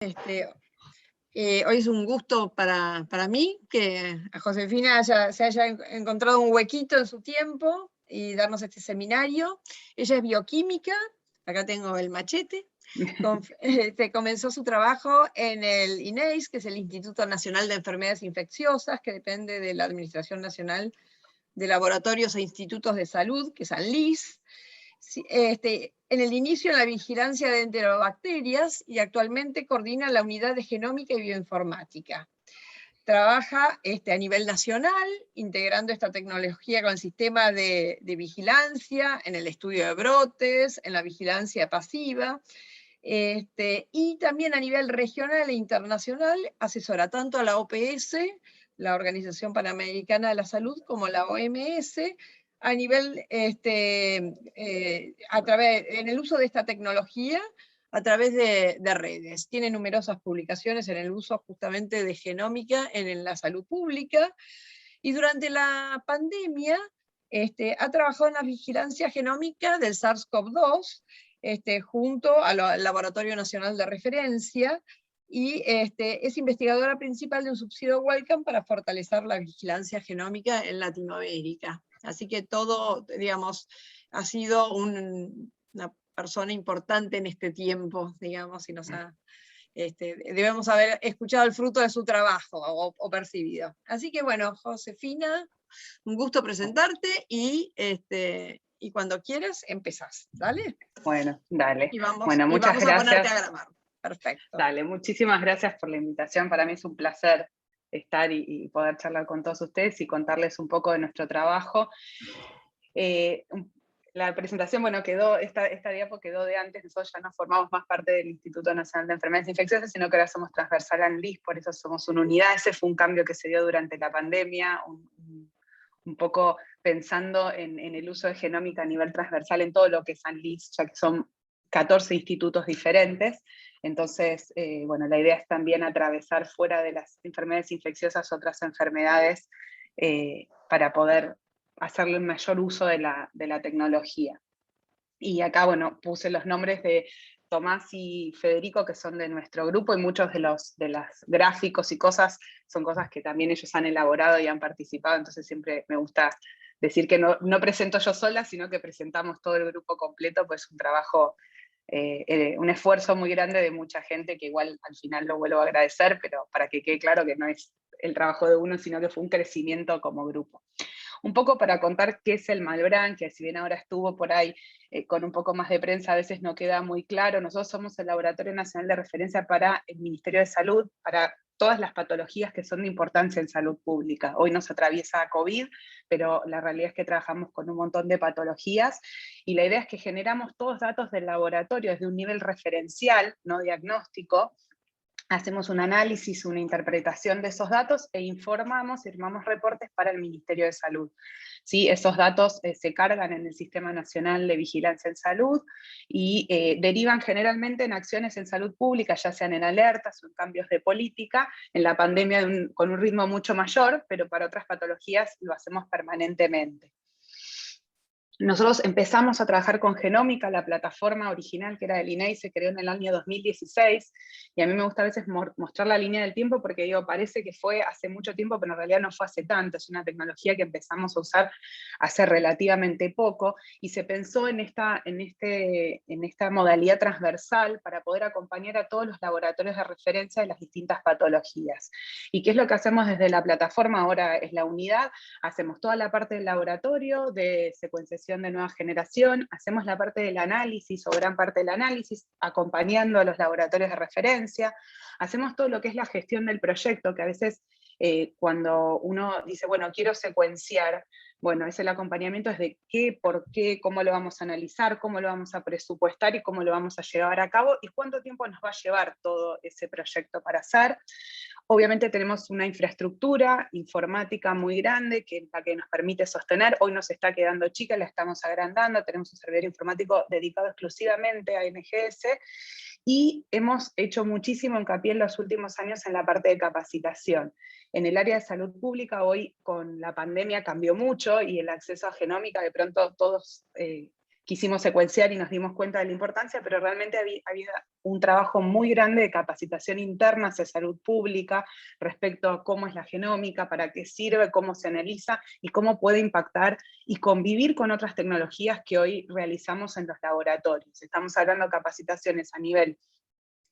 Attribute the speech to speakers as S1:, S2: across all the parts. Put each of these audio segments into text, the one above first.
S1: Este, Hoy es un gusto para mí que a Josefina se haya encontrado un huequito en su tiempo y darnos este seminario. Ella es bioquímica, acá tengo el machete. Comenzó su trabajo en el INEIS, que es el Instituto Nacional de Enfermedades Infecciosas, que depende de la Administración Nacional de Laboratorios e Institutos de Salud, que es ANLIS. En el inicio en la vigilancia de enterobacterias y actualmente coordina la unidad de genómica y bioinformática. Trabaja a nivel nacional, integrando esta tecnología con el sistema de vigilancia, en el estudio de brotes, en la vigilancia pasiva, y también a nivel regional e internacional asesora tanto a la OPS, la Organización Panamericana de la Salud, como la OMS, a nivel, en el uso de esta tecnología a través de redes. Tiene numerosas publicaciones en el uso justamente de genómica en la salud pública, y durante la pandemia ha trabajado en la vigilancia genómica del SARS-CoV-2, junto al Laboratorio Nacional de Referencia, y es investigadora principal de un subsidio Wellcome para fortalecer la vigilancia genómica en Latinoamérica. Así que todo, digamos, ha sido una persona importante en este tiempo, digamos, y nos ha, debemos haber escuchado el fruto de su trabajo o percibido. Así que bueno, Josefina, un gusto presentarte y cuando quieras empezás, ¿dale?
S2: Bueno, dale.
S1: Bueno,
S2: muchas
S1: vamos a ponerte a
S2: gracias.
S1: grabar. Perfecto.
S2: Dale, muchísimas gracias por la invitación. Para mí es un placer estar y poder charlar con todos ustedes y contarles un poco de nuestro trabajo. La presentación, bueno, esta diapo quedó de antes. Nosotros ya no formamos más parte del Instituto Nacional de Enfermedades Infecciosas, sino que ahora somos transversal ANLIS, por eso somos una unidad. Ese fue un cambio que se dio durante la pandemia, un poco pensando en el uso de genómica a nivel transversal en todo lo que es ANLIS, ya que son 14 institutos diferentes. Entonces, bueno, la idea es también atravesar fuera de las enfermedades infecciosas otras enfermedades para poder hacerle un mayor uso de la tecnología. Y acá, bueno, puse los nombres de Tomás y Federico, que son de nuestro grupo, y muchos de los gráficos y cosas son cosas que también ellos han elaborado y han participado, entonces siempre me gusta decir que no presento yo sola, sino que presentamos todo el grupo completo, pues un trabajo, un esfuerzo muy grande de mucha gente, que igual al final lo vuelvo a agradecer, pero para que quede claro que no es el trabajo de uno, sino que fue un crecimiento como grupo. Un poco para contar qué es el Malbrán, que si bien ahora estuvo por ahí con un poco más de prensa, a veces no queda muy claro. Nosotros somos el Laboratorio Nacional de Referencia para el Ministerio de Salud, para todas las patologías que son de importancia en salud pública. Hoy nos atraviesa COVID, pero la realidad es que trabajamos con un montón de patologías, y la idea es que generamos todos datos del laboratorio desde un nivel referencial, no diagnóstico. Hacemos un análisis, una interpretación de esos datos e informamos y firmamos reportes para el Ministerio de Salud. ¿Sí? Esos datos se cargan en el Sistema Nacional de Vigilancia en Salud y derivan generalmente en acciones en salud pública, ya sean en alertas o en cambios de política, en la pandemia con un ritmo mucho mayor, pero para otras patologías lo hacemos permanentemente. Nosotros empezamos a trabajar con Genómica, la plataforma original que era del INEI, se creó en el año 2016, y a mí me gusta a veces mostrar la línea del tiempo porque digo, parece que fue hace mucho tiempo, pero en realidad no fue hace tanto. Es una tecnología que empezamos a usar hace relativamente poco, y se pensó en esta modalidad transversal para poder acompañar a todos los laboratorios de referencia de las distintas patologías. ¿Y qué es lo que hacemos desde la plataforma? Ahora es la unidad, hacemos toda la parte del laboratorio, de secuenciación de nueva generación, hacemos la parte del análisis o gran parte del análisis, acompañando a los laboratorios de referencia, hacemos todo lo que es la gestión del proyecto, que a veces cuando uno dice, bueno, quiero secuenciar, bueno, es el acompañamiento es de qué, por qué, cómo lo vamos a analizar, cómo lo vamos a presupuestar y cómo lo vamos a llevar a cabo y cuánto tiempo nos va a llevar todo ese proyecto para hacer. Obviamente tenemos una infraestructura informática muy grande que es la que nos permite sostener. Hoy nos está quedando chica, la estamos agrandando, tenemos un servidor informático dedicado exclusivamente a NGS, y hemos hecho muchísimo hincapié en los últimos años en la parte de capacitación. En el área de salud pública hoy con la pandemia cambió mucho y el acceso a genómica, de pronto todos quisimos secuenciar y nos dimos cuenta de la importancia, pero realmente había un trabajo muy grande de capacitación interna hacia salud pública respecto a cómo es la genómica, para qué sirve, cómo se analiza y cómo puede impactar y convivir con otras tecnologías que hoy realizamos en los laboratorios. Estamos hablando de capacitaciones a nivel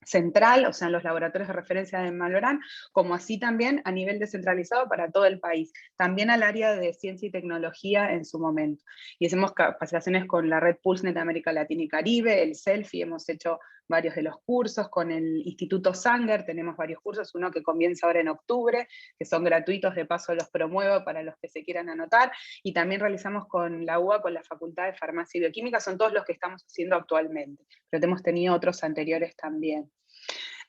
S2: central, o sea, en los laboratorios de referencia de Malbrán, como así también a nivel descentralizado para todo el país, también al área de ciencia y tecnología en su momento. Y hacemos capacitaciones con la Red PulseNet de América Latina y Caribe, el Selfie, hemos hecho varios de los cursos, con el Instituto Sanger tenemos varios cursos, uno que comienza ahora en octubre, que son gratuitos, de paso los promuevo para los que se quieran anotar, y también realizamos con la UBA, con la Facultad de Farmacia y Bioquímica, son todos los que estamos haciendo actualmente, pero hemos tenido otros anteriores también.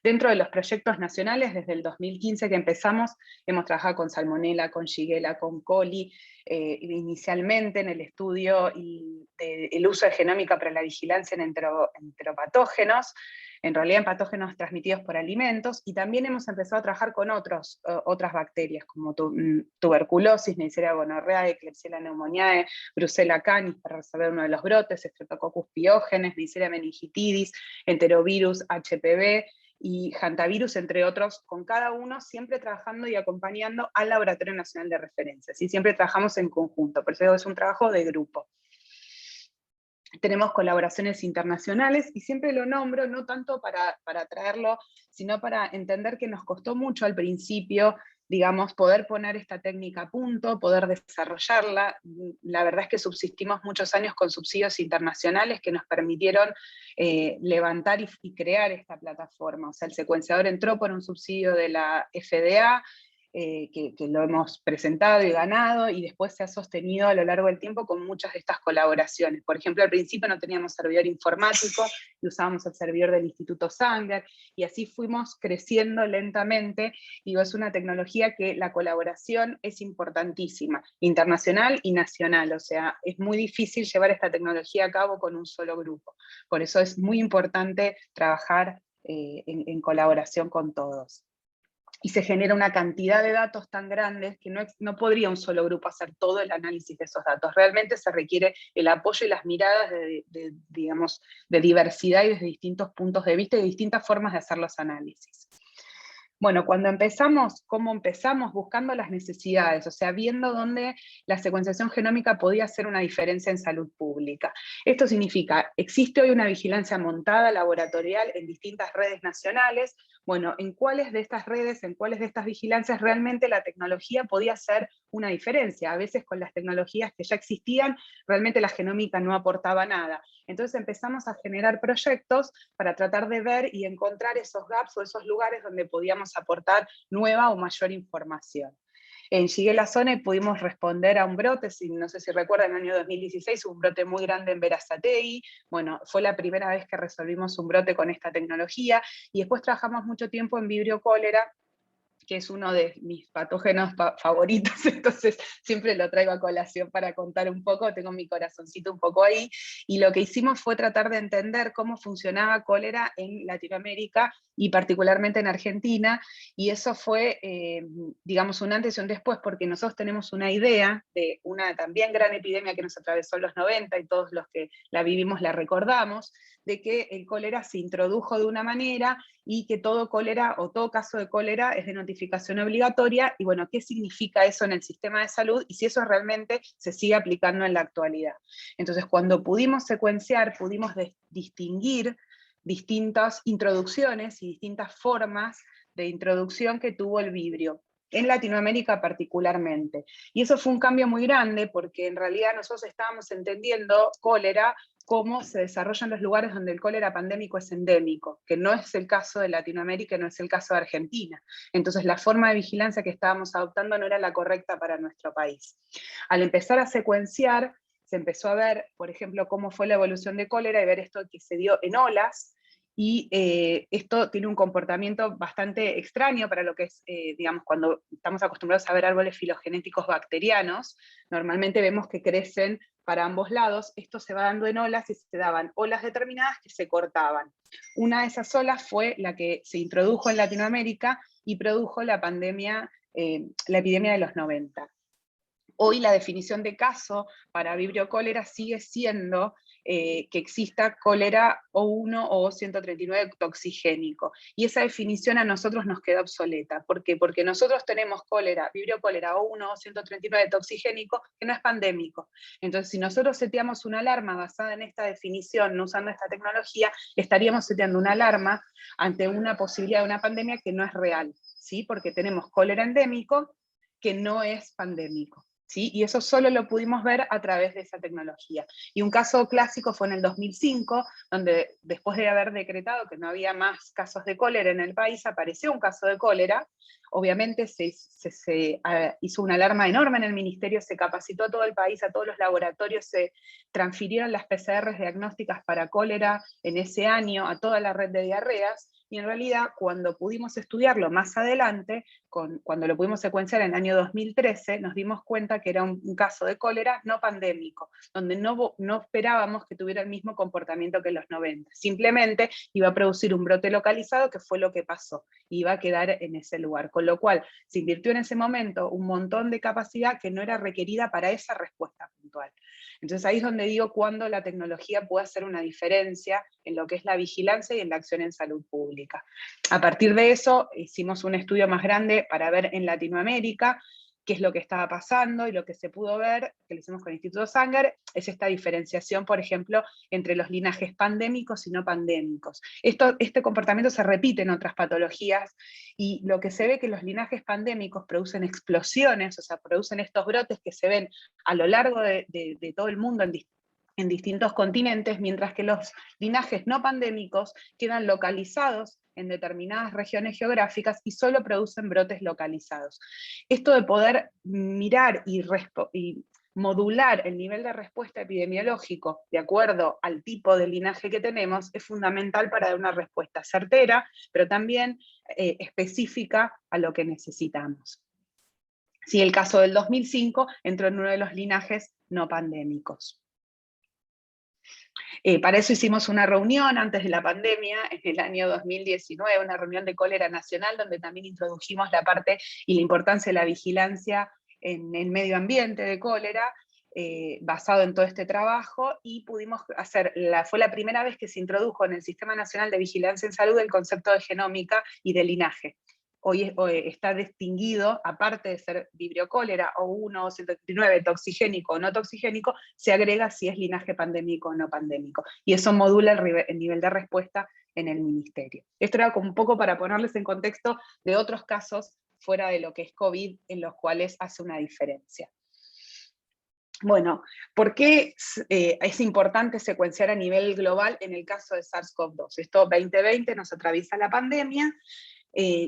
S2: Dentro de los proyectos nacionales, desde el 2015 que empezamos, hemos trabajado con Salmonella, con Shigella, con Coli, inicialmente en el estudio y el uso de genómica para la vigilancia en enteropatógenos, en realidad en patógenos transmitidos por alimentos, y también hemos empezado a trabajar con otras bacterias, como tuberculosis, Neisseria gonorrhoeae, Klebsiella pneumoniae, Brucella canis, para resolver uno de los brotes, Streptococcus pyogenes, Neisseria meningitidis, enterovirus, HPV, y hantavirus, entre otros, con cada uno siempre trabajando y acompañando al Laboratorio Nacional de Referencias, y siempre trabajamos en conjunto, por eso es un trabajo de grupo. Tenemos colaboraciones internacionales, y siempre lo nombro, no tanto para traerlo, sino para entender que nos costó mucho al principio, digamos, poder poner esta técnica a punto, poder desarrollarla. La verdad es que subsistimos muchos años con subsidios internacionales que nos permitieron levantar y crear esta plataforma. O sea, el secuenciador entró por un subsidio de la FDA, que lo hemos presentado y ganado, y después se ha sostenido a lo largo del tiempo con muchas de estas colaboraciones. Por ejemplo, al principio no teníamos servidor informático, y usábamos el servidor del Instituto Sanger, y así fuimos creciendo lentamente. Digo, es una tecnología que la colaboración es importantísima, internacional y nacional, o sea, es muy difícil llevar esta tecnología a cabo con un solo grupo. Por eso es muy importante trabajar en colaboración con todos. Y se genera una cantidad de datos tan grandes que no podría un solo grupo hacer todo el análisis de esos datos. Realmente se requiere el apoyo y las miradas digamos, de diversidad y desde distintos puntos de vista y distintas formas de hacer los análisis. Bueno, cuando empezamos, ¿cómo empezamos? Buscando las necesidades, o sea, viendo dónde la secuenciación genómica podía hacer una diferencia en salud pública. Esto significa, existe hoy una vigilancia montada laboratorial en distintas redes nacionales. Bueno, ¿en cuáles de estas redes, en cuáles de estas vigilancias realmente la tecnología podía hacer una diferencia? A veces con las tecnologías que ya existían, realmente la genómica no aportaba nada. Entonces empezamos a generar proyectos para tratar de ver y encontrar esos gaps o esos lugares donde podíamos aportar nueva o mayor información. En Shigella Zone pudimos responder a un brote, no sé si recuerdan, en el año 2016 hubo un brote muy grande en Berazategui. Bueno, fue la primera vez que resolvimos un brote con esta tecnología, y después trabajamos mucho tiempo en Vibrio cólera, que es uno de mis patógenos favoritos, entonces siempre lo traigo a colación para contar un poco, tengo mi corazoncito un poco ahí, y lo que hicimos fue tratar de entender cómo funcionaba cólera en Latinoamérica, y particularmente en Argentina, y eso fue, digamos, un antes y un después, porque nosotros tenemos una idea de una también gran epidemia que nos atravesó en los 90, y todos los que la vivimos la recordamos, de que el cólera se introdujo de una manera, y que todo cólera o todo caso de cólera es de notificación obligatoria, y bueno, ¿qué significa eso en el sistema de salud? Y si eso realmente se sigue aplicando en la actualidad. Entonces, cuando pudimos secuenciar, pudimos distinguir distintas introducciones y distintas formas de introducción que tuvo el vibrio, en Latinoamérica particularmente. Y eso fue un cambio muy grande, porque en realidad nosotros estábamos entendiendo cólera cómo se desarrolla en los lugares donde el cólera pandémico es endémico, que no es el caso de Latinoamérica, no es el caso de Argentina. Entonces la forma de vigilancia que estábamos adoptando no era la correcta para nuestro país. Al empezar a secuenciar, se empezó a ver, por ejemplo, cómo fue la evolución de cólera, y ver esto que se dio en olas, y esto tiene un comportamiento bastante extraño para lo que es, digamos, cuando estamos acostumbrados a ver árboles filogenéticos bacterianos, normalmente vemos que crecen para ambos lados. Esto se va dando en olas, y se daban olas determinadas que se cortaban. Una de esas olas fue la que se introdujo en Latinoamérica y produjo la pandemia, la epidemia de los 90. Hoy la definición de caso para vibrio cólera sigue siendo que exista cólera O1 o O139 toxigénico. Y esa definición a nosotros nos queda obsoleta. ¿Por qué? Porque nosotros tenemos cólera, vibrio cólera O1 o O139 toxigénico, que no es pandémico. Entonces, si nosotros seteamos una alarma basada en esta definición, no usando esta tecnología, estaríamos seteando una alarma ante una posibilidad de una pandemia que no es real, ¿sí? Porque tenemos cólera endémico que no es pandémico. ¿Sí? Y eso solo lo pudimos ver a través de esa tecnología. Y un caso clásico fue en el 2005, donde después de haber decretado que no había más casos de cólera en el país, apareció un caso de cólera. Obviamente se hizo una alarma enorme en el ministerio, se capacitó a todo el país, a todos los laboratorios, se transfirieron las PCRs diagnósticas para cólera en ese año a toda la red de diarreas, y en realidad cuando pudimos estudiarlo más adelante, cuando lo pudimos secuenciar en el año 2013, nos dimos cuenta que era un caso de cólera no pandémico, donde no esperábamos que tuviera el mismo comportamiento que en los 90. Simplemente iba a producir un brote localizado, que fue lo que pasó, y iba a quedar en ese lugar. Con lo cual, se invirtió en ese momento un montón de capacidad que no era requerida para esa respuesta puntual. Entonces ahí es donde digo cuándo la tecnología puede hacer una diferencia en lo que es la vigilancia y en la acción en salud pública. A partir de eso, hicimos un estudio más grande para ver en Latinoamérica qué es lo que estaba pasando, y lo que se pudo ver, que lo hicimos con el Instituto Sanger, es esta diferenciación, por ejemplo, entre los linajes pandémicos y no pandémicos. Este comportamiento se repite en otras patologías, y lo que se ve es que los linajes pandémicos producen explosiones, o sea, producen estos brotes que se ven a lo largo de todo el mundo en distintos continentes, mientras que los linajes no pandémicos quedan localizados en determinadas regiones geográficas y solo producen brotes localizados. Esto de poder mirar y modular el nivel de respuesta epidemiológico de acuerdo al tipo de linaje que tenemos es fundamental para dar una respuesta certera, pero también específica a lo que necesitamos. Sí, el caso del 2005 entró en uno de los linajes no pandémicos. Para eso hicimos una reunión antes de la pandemia, en el año 2019, una reunión de cólera nacional, donde también introdujimos la parte y la importancia de la vigilancia en el medio ambiente de cólera, basado en todo este trabajo, y pudimos hacer, fue la primera vez que se introdujo en el Sistema Nacional de Vigilancia en Salud el concepto de genómica y de linaje. Hoy está distinguido, aparte de ser vibrio cólera O1 o 139 toxigénico o no toxigénico, se agrega si es linaje pandémico o no pandémico. Y eso modula el nivel de respuesta en el ministerio. Esto era como un poco para ponerles en contexto de otros casos fuera de lo que es COVID, en los cuales hace una diferencia. Bueno, ¿por qué es importante secuenciar a nivel global en el caso de SARS-CoV-2? Esto 2020 nos atraviesa la pandemia.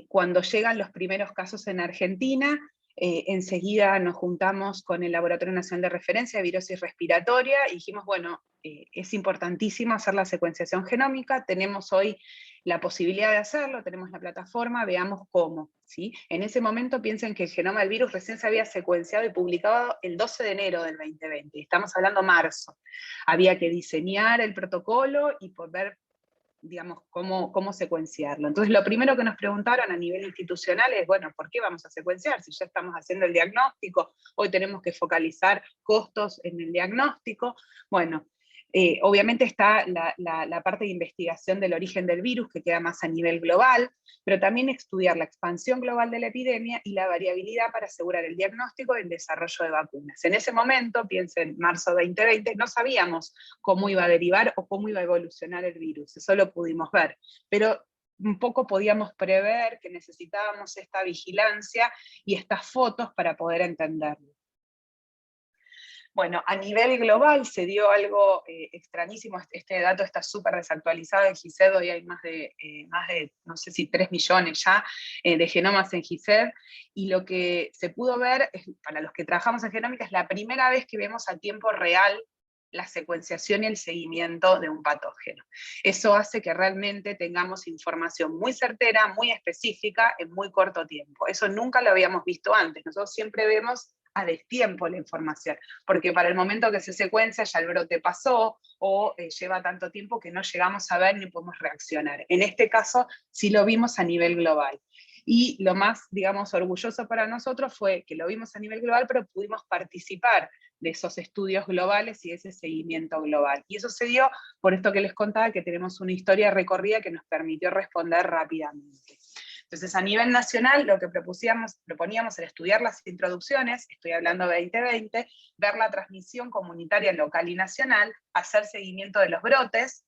S2: Cuando llegan los primeros casos en Argentina, enseguida nos juntamos con el Laboratorio Nacional de Referencia de Virosis Respiratoria y dijimos, bueno, es importantísimo hacer la secuenciación genómica, tenemos hoy la posibilidad de hacerlo, tenemos la plataforma, veamos cómo. ¿Sí? En ese momento piensen que el genoma del virus recién se había secuenciado y publicado el 12 de enero del 2020, estamos hablando marzo. Había que diseñar el protocolo y poder, digamos, cómo secuenciarlo. Entonces lo primero que nos preguntaron a nivel institucional es, bueno, ¿por qué vamos a secuenciar? Si ya estamos haciendo el diagnóstico, hoy tenemos que focalizar costos en el diagnóstico. Bueno, obviamente está la parte de investigación del origen del virus, que queda más a nivel global, pero también estudiar la expansión global de la epidemia y la variabilidad para asegurar el diagnóstico y el desarrollo de vacunas. En ese momento, piensen, marzo 2020, no sabíamos cómo iba a derivar o cómo iba a evolucionar el virus, eso lo pudimos ver, pero un poco podíamos prever que necesitábamos esta vigilancia y estas fotos para poder entenderlo. Bueno, a nivel global se dio algo extrañísimo, este dato está súper desactualizado en GISED, hoy hay más de, no sé si 3 millones ya de genomas en GISED, y lo que se pudo ver, para los que trabajamos en genómica, es la primera vez que vemos a tiempo real la secuenciación y el seguimiento de un patógeno. Eso hace que realmente tengamos información muy certera, muy específica, en muy corto tiempo. Eso nunca lo habíamos visto antes, nosotros siempre vemos a destiempo la información, porque para el momento que se secuencia ya el brote pasó, o lleva tanto tiempo que no llegamos a ver ni podemos reaccionar. En este caso sí lo vimos a nivel global. y lo más, digamos, orgulloso para nosotros fue que lo vimos a nivel global, pero pudimos participar de esos estudios globales y de ese seguimiento global. Y eso se dio por esto que les contaba, que tenemos una historia recorrida que nos permitió responder rápidamente. Entonces, a nivel nacional, lo que proponíamos era estudiar las introducciones, estoy hablando 2020, ver la transmisión comunitaria local y nacional, hacer seguimiento de los brotes,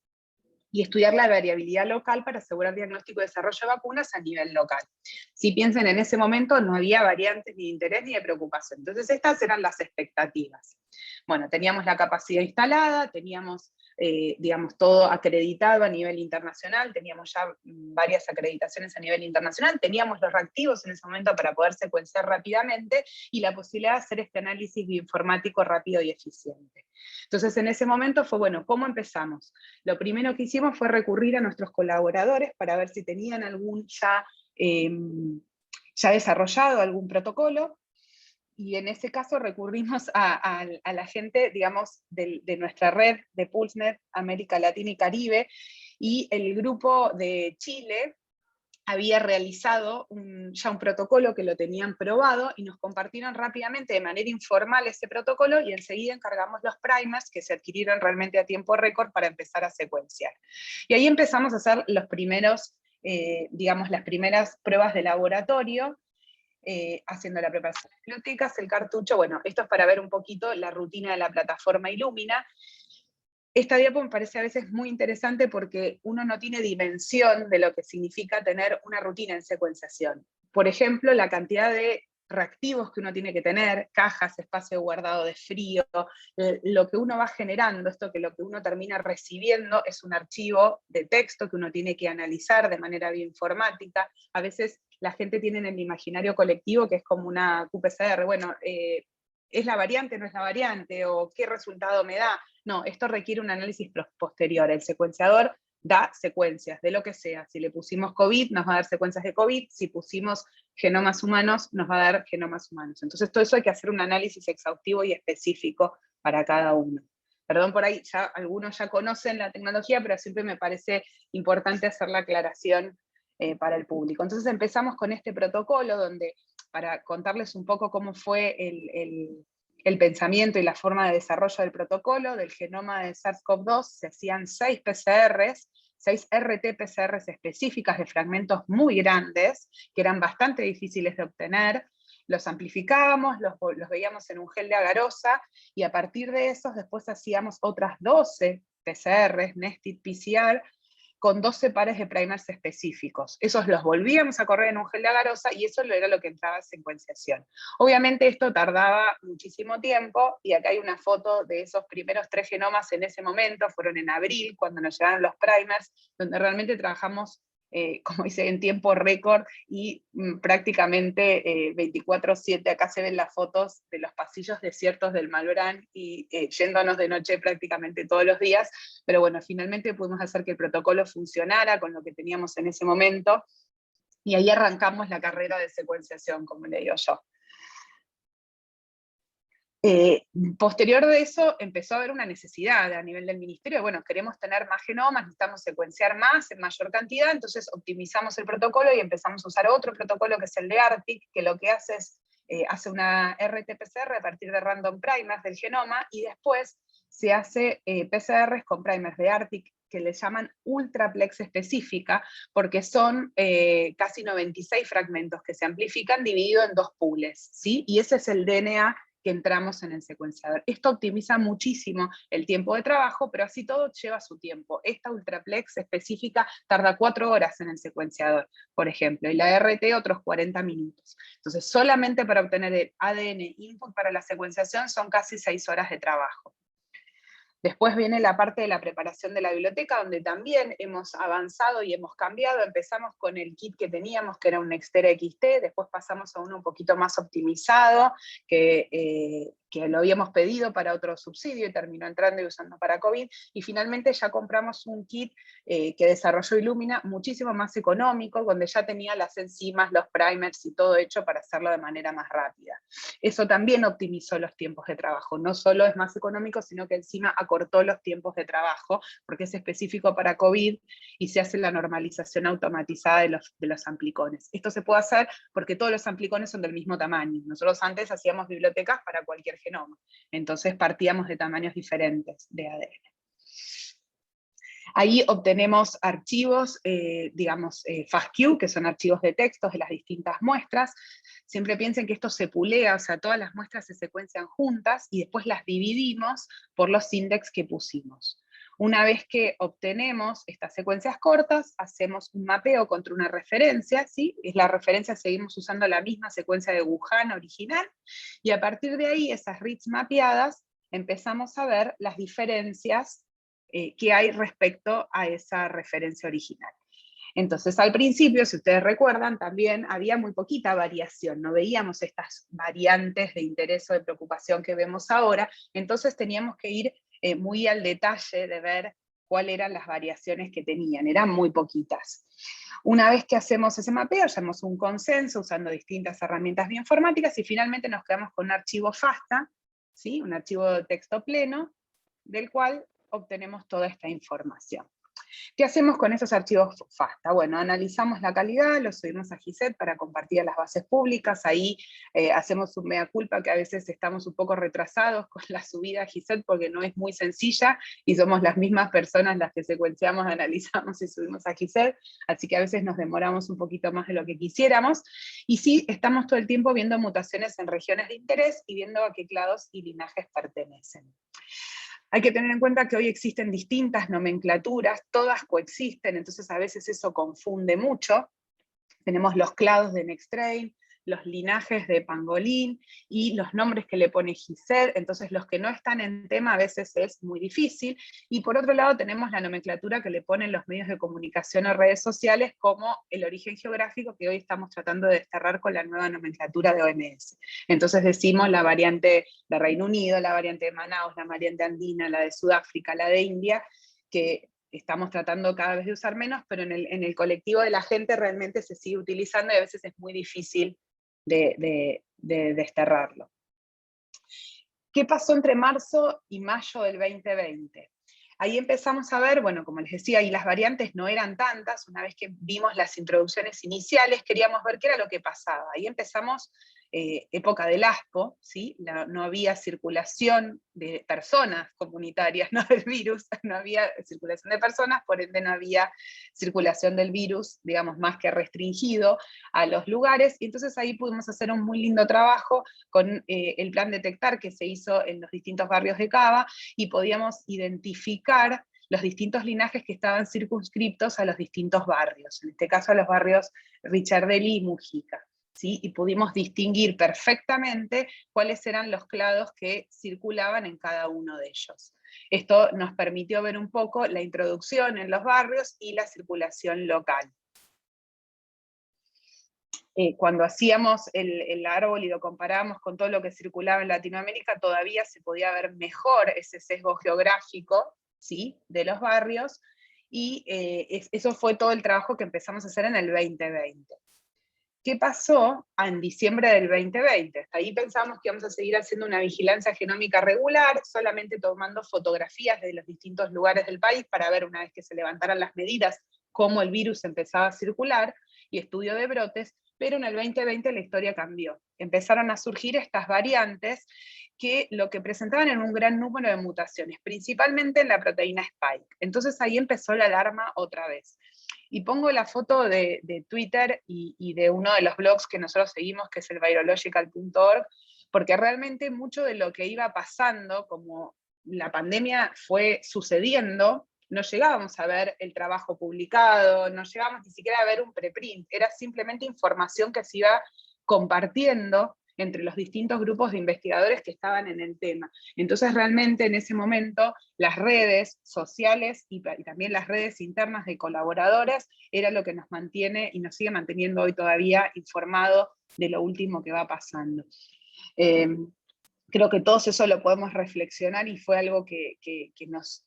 S2: y estudiar la variabilidad local para asegurar diagnóstico y desarrollo de vacunas a nivel local. Si piensen, en ese momento no había variantes ni de interés ni de preocupación. Entonces estas eran las expectativas. Bueno, teníamos la capacidad instalada, teníamos, digamos, todo acreditado a nivel internacional, teníamos ya varias acreditaciones a nivel internacional, teníamos los reactivos en ese momento para poder secuenciar rápidamente, y la posibilidad de hacer este análisis bioinformático rápido y eficiente. Entonces en ese momento fue, bueno, ¿cómo empezamos? Lo primero que hicimos fue recurrir a nuestros colaboradores para ver si tenían algún ya desarrollado algún protocolo, y en ese caso recurrimos a la gente, digamos, de nuestra red de PulseNet América Latina y Caribe, y el grupo de Chile había realizado ya un protocolo que lo tenían probado, y nos compartieron rápidamente de manera informal ese protocolo, y enseguida encargamos los primers que se adquirieron realmente a tiempo récord para empezar a secuenciar. Y ahí empezamos a hacer los primeros, digamos, las primeras pruebas de laboratorio, haciendo la preparación de bibliotecas, el cartucho. Bueno, esto es para ver un poquito la rutina de la plataforma Illumina. Esta diapo me parece a veces muy interesante porque uno no tiene dimensión de lo que significa tener una rutina en secuenciación. Por ejemplo, la cantidad de reactivos que uno tiene que tener, cajas, espacio guardado de frío, lo que uno va generando, esto que lo que uno termina recibiendo es un archivo de texto que uno tiene que analizar de manera bioinformática. A veces la gente tiene en el imaginario colectivo que es como una qPCR, bueno, ¿es la variante, no es la variante? ¿O qué resultado me da? No, esto requiere un análisis posterior. El secuenciador da secuencias de lo que sea. Si le pusimos COVID, nos va a dar secuencias de COVID. Si pusimos genomas humanos, nos va a dar genomas humanos. Entonces todo eso hay que hacer un análisis exhaustivo y específico para cada uno. Perdón, por ahí ya algunos ya conocen la tecnología, pero siempre me parece importante hacer la aclaración para el público. Entonces empezamos con este protocolo donde, para contarles un poco cómo fue el pensamiento y la forma de desarrollo del protocolo, del genoma de SARS-CoV-2 se hacían 6 PCRs, 6 RT-PCRs específicas de fragmentos muy grandes, que eran bastante difíciles de obtener. Los amplificábamos, los veíamos en un gel de agarosa, y a partir de esos después hacíamos otras 12 PCRs, Nested PCR, con 12 pares de primers específicos. Esos los volvíamos a correr en un gel de agarosa, y eso era lo que entraba en secuenciación. Obviamente esto tardaba muchísimo tiempo, y acá hay una foto de esos primeros 3 genomas en ese momento, fueron en abril, cuando nos llegaron los primers, donde realmente trabajamos, como dice, en tiempo récord, y prácticamente 24/7, acá se ven las fotos de los pasillos desiertos del Malbrán, y yéndonos de noche prácticamente todos los días, pero bueno, finalmente pudimos hacer que el protocolo funcionara con lo que teníamos en ese momento, y ahí arrancamos la carrera de secuenciación, como le digo yo. Posterior de eso empezó a haber una necesidad a nivel del ministerio, bueno, queremos tener más genomas, necesitamos secuenciar más, en mayor cantidad, entonces optimizamos el protocolo y empezamos a usar otro protocolo que es el de ARTIC, que lo que hace es, hace una RT-PCR a partir de random primers del genoma, y después se hace PCRs con primers de ARTIC, que le llaman ultraplex específica, porque son casi 96 fragmentos que se amplifican dividido en 2 pools, ¿sí? Y ese es el DNA que entramos en el secuenciador. Esto optimiza muchísimo el tiempo de trabajo, pero así todo lleva su tiempo. Esta ultraplex específica tarda 4 horas en el secuenciador, por ejemplo, y la RT otros 40 minutos. Entonces, solamente para obtener el ADN input para la secuenciación son casi 6 horas de trabajo. Después viene la parte de la preparación de la biblioteca, donde también hemos avanzado y hemos cambiado. Empezamos con el kit que teníamos, que era un Nextera XT, después pasamos a uno un poquito más optimizado, que que lo habíamos pedido para otro subsidio y terminó entrando y usando para COVID, y finalmente ya compramos un kit que desarrolló Illumina muchísimo más económico, donde ya tenía las enzimas, los primers y todo hecho para hacerlo de manera más rápida. Eso también optimizó los tiempos de trabajo, no solo es más económico, sino que encima acortó los tiempos de trabajo, porque es específico para COVID y se hace la normalización automatizada de los amplicones. Esto se puede hacer porque todos los amplicones son del mismo tamaño. Nosotros antes hacíamos bibliotecas para cualquier genoma, entonces partíamos de tamaños diferentes de ADN. Ahí obtenemos archivos, digamos, FASTQ, que son archivos de textos de las distintas muestras. Siempre piensen que esto se pulea, o sea, todas las muestras se secuencian juntas y después las dividimos por los índices que pusimos. Una vez que obtenemos estas secuencias cortas, hacemos un mapeo contra una referencia, ¿sí? Es la referencia, seguimos usando la misma secuencia de Wuhan original, y a partir de ahí, esas reads mapeadas, empezamos a ver las diferencias que hay respecto a esa referencia original. Entonces, al principio, si ustedes recuerdan, también había muy poquita variación, no veíamos estas variantes de interés o de preocupación que vemos ahora, entonces teníamos que ir muy al detalle de ver cuáles eran las variaciones que tenían, eran muy poquitas. Una vez que hacemos ese mapeo, hacemos un consenso usando distintas herramientas bioinformáticas y finalmente nos quedamos con un archivo FASTA, ¿sí? Un archivo de texto pleno, del cual obtenemos toda esta información. ¿Qué hacemos con esos archivos FASTA? Bueno, analizamos la calidad, los subimos a GISET para compartir a las bases públicas, ahí hacemos un mea culpa que a veces estamos un poco retrasados con la subida a GISET porque no es muy sencilla y somos las mismas personas las que secuenciamos, analizamos y subimos a GISET, así que a veces nos demoramos un poquito más de lo que quisiéramos, y sí, estamos todo el tiempo viendo mutaciones en regiones de interés y viendo a qué clados y linajes pertenecen. Hay que tener en cuenta que hoy existen distintas nomenclaturas, todas coexisten, entonces a veces eso confunde mucho. Tenemos los clados de Nextstrain, los linajes de pangolín y los nombres que le pone GISET, entonces los que no están en tema a veces es muy difícil. Y por otro lado tenemos la nomenclatura que le ponen los medios de comunicación o redes sociales, como el origen geográfico, que hoy estamos tratando de desterrar con la nueva nomenclatura de OMS. Entonces decimos la variante de Reino Unido, la variante de Manaus, la variante andina, la de Sudáfrica, la de India, que estamos tratando cada vez de usar menos, pero en el colectivo de la gente realmente se sigue utilizando y a veces es muy difícil de desterrarlo. ¿Qué pasó entre marzo y mayo del 2020? Ahí empezamos a ver, bueno, como les decía, ahí las variantes no eran tantas. Una vez que vimos las introducciones iniciales, queríamos ver qué era lo que pasaba. Ahí empezamos época del ASPO, ¿sí? No había circulación de personas comunitarias, no del virus, no había circulación de personas, por ende no había circulación del virus, digamos, más que restringido a los lugares, y entonces ahí pudimos hacer un muy lindo trabajo con el plan Detectar que se hizo en los distintos barrios de Cava, y podíamos identificar los distintos linajes que estaban circunscriptos a los distintos barrios, en este caso a los barrios Richardelli y Mujica. ¿Sí? Y pudimos distinguir perfectamente cuáles eran los clados que circulaban en cada uno de ellos. Esto nos permitió ver un poco la introducción en los barrios y la circulación local. Cuando hacíamos el árbol y lo comparábamos con todo lo que circulaba en Latinoamérica, todavía se podía ver mejor ese sesgo geográfico, ¿sí? De los barrios, y eso fue todo el trabajo que empezamos a hacer en el 2020. ¿Qué pasó en diciembre del 2020? Hasta ahí pensamos que íbamos a seguir haciendo una vigilancia genómica regular, solamente tomando fotografías de los distintos lugares del país para ver, una vez que se levantaran las medidas, cómo el virus empezaba a circular, y estudio de brotes, pero en el 2020 la historia cambió. Empezaron a surgir estas variantes que lo que presentaban en un gran número de mutaciones, principalmente en la proteína Spike. Entonces ahí empezó la alarma otra vez. Y pongo la foto de Twitter y de uno de los blogs que nosotros seguimos, que es el virological.org, porque realmente mucho de lo que iba pasando, como la pandemia fue sucediendo, no llegábamos a ver el trabajo publicado, no llegábamos ni siquiera a ver un preprint, era simplemente información que se iba compartiendo entre los distintos grupos de investigadores que estaban en el tema. Entonces realmente en ese momento las redes sociales y también las redes internas de colaboradores era lo que nos mantiene y nos sigue manteniendo hoy todavía informados de lo último que va pasando. creo que todos eso lo podemos reflexionar y fue algo que nos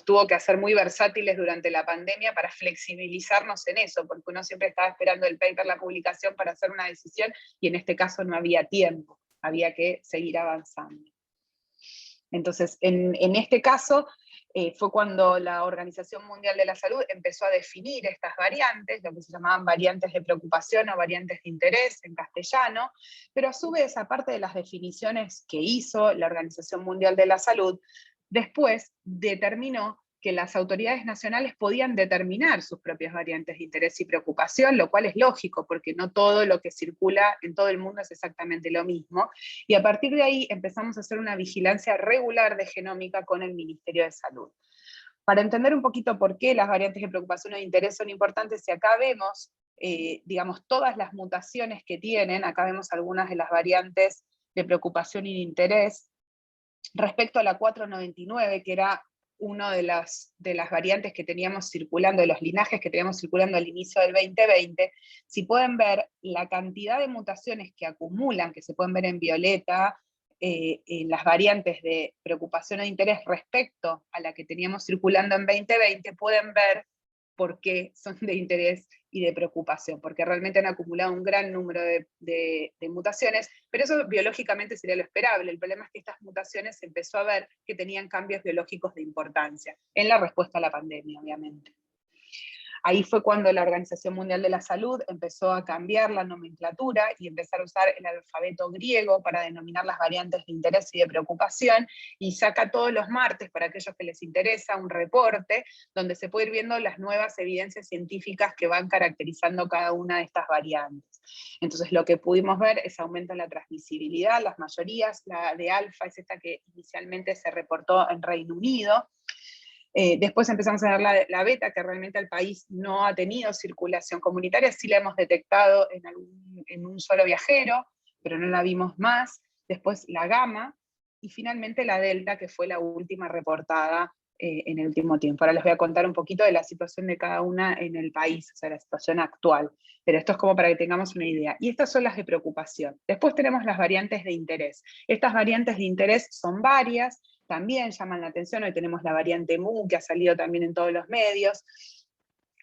S2: tuvo que hacer muy versátiles durante la pandemia para flexibilizarnos en eso, porque uno siempre estaba esperando el paper, la publicación para hacer una decisión, y en este caso no había tiempo, había que seguir avanzando. Entonces, en este caso, fue cuando la Organización Mundial de la Salud empezó a definir estas variantes, lo que se llamaban variantes de preocupación o variantes de interés en castellano, pero a su vez, aparte de las definiciones que hizo la Organización Mundial de la Salud, después determinó que las autoridades nacionales podían determinar sus propias variantes de interés y preocupación, lo cual es lógico, porque no todo lo que circula en todo el mundo es exactamente lo mismo, y a partir de ahí empezamos a hacer una vigilancia regular de genómica con el Ministerio de Salud. Para entender un poquito por qué las variantes de preocupación o de interés son importantes, si acá vemos, digamos, todas las mutaciones que tienen, acá vemos algunas de las variantes de preocupación y de interés, respecto a la 499, que era una de las variantes que teníamos circulando, de los linajes que teníamos circulando al inicio del 2020, si pueden ver la cantidad de mutaciones que acumulan, que se pueden ver en violeta, en las variantes de preocupación o de interés respecto a la que teníamos circulando en 2020, pueden ver por qué son de interés y de preocupación, porque realmente han acumulado un gran número de mutaciones, pero eso biológicamente sería lo esperable. El problema es que estas mutaciones se empezó a ver que tenían cambios biológicos de importancia, en la respuesta a la pandemia, obviamente. Ahí fue cuando la Organización Mundial de la Salud empezó a cambiar la nomenclatura y empezar a usar el alfabeto griego para denominar las variantes de interés y de preocupación, y saca todos los martes, para aquellos que les interesa, un reporte donde se puede ir viendo las nuevas evidencias científicas que van caracterizando cada una de estas variantes. Entonces lo que pudimos ver es aumento en la transmisibilidad, las mayorías, la de alfa es esta que inicialmente se reportó en Reino Unido. Después empezamos a ver la beta, que realmente el país no ha tenido circulación comunitaria, sí la hemos detectado en un solo viajero, pero no la vimos más. Después la gamma, y finalmente la delta, que fue la última reportada en el último tiempo. Ahora les voy a contar un poquito de la situación de cada una en el país, o sea, la situación actual. Pero esto es como para que tengamos una idea. Y estas son las de preocupación. Después tenemos las variantes de interés. Estas variantes de interés son varias, también llaman la atención. Hoy tenemos la variante Mu, que ha salido también en todos los medios,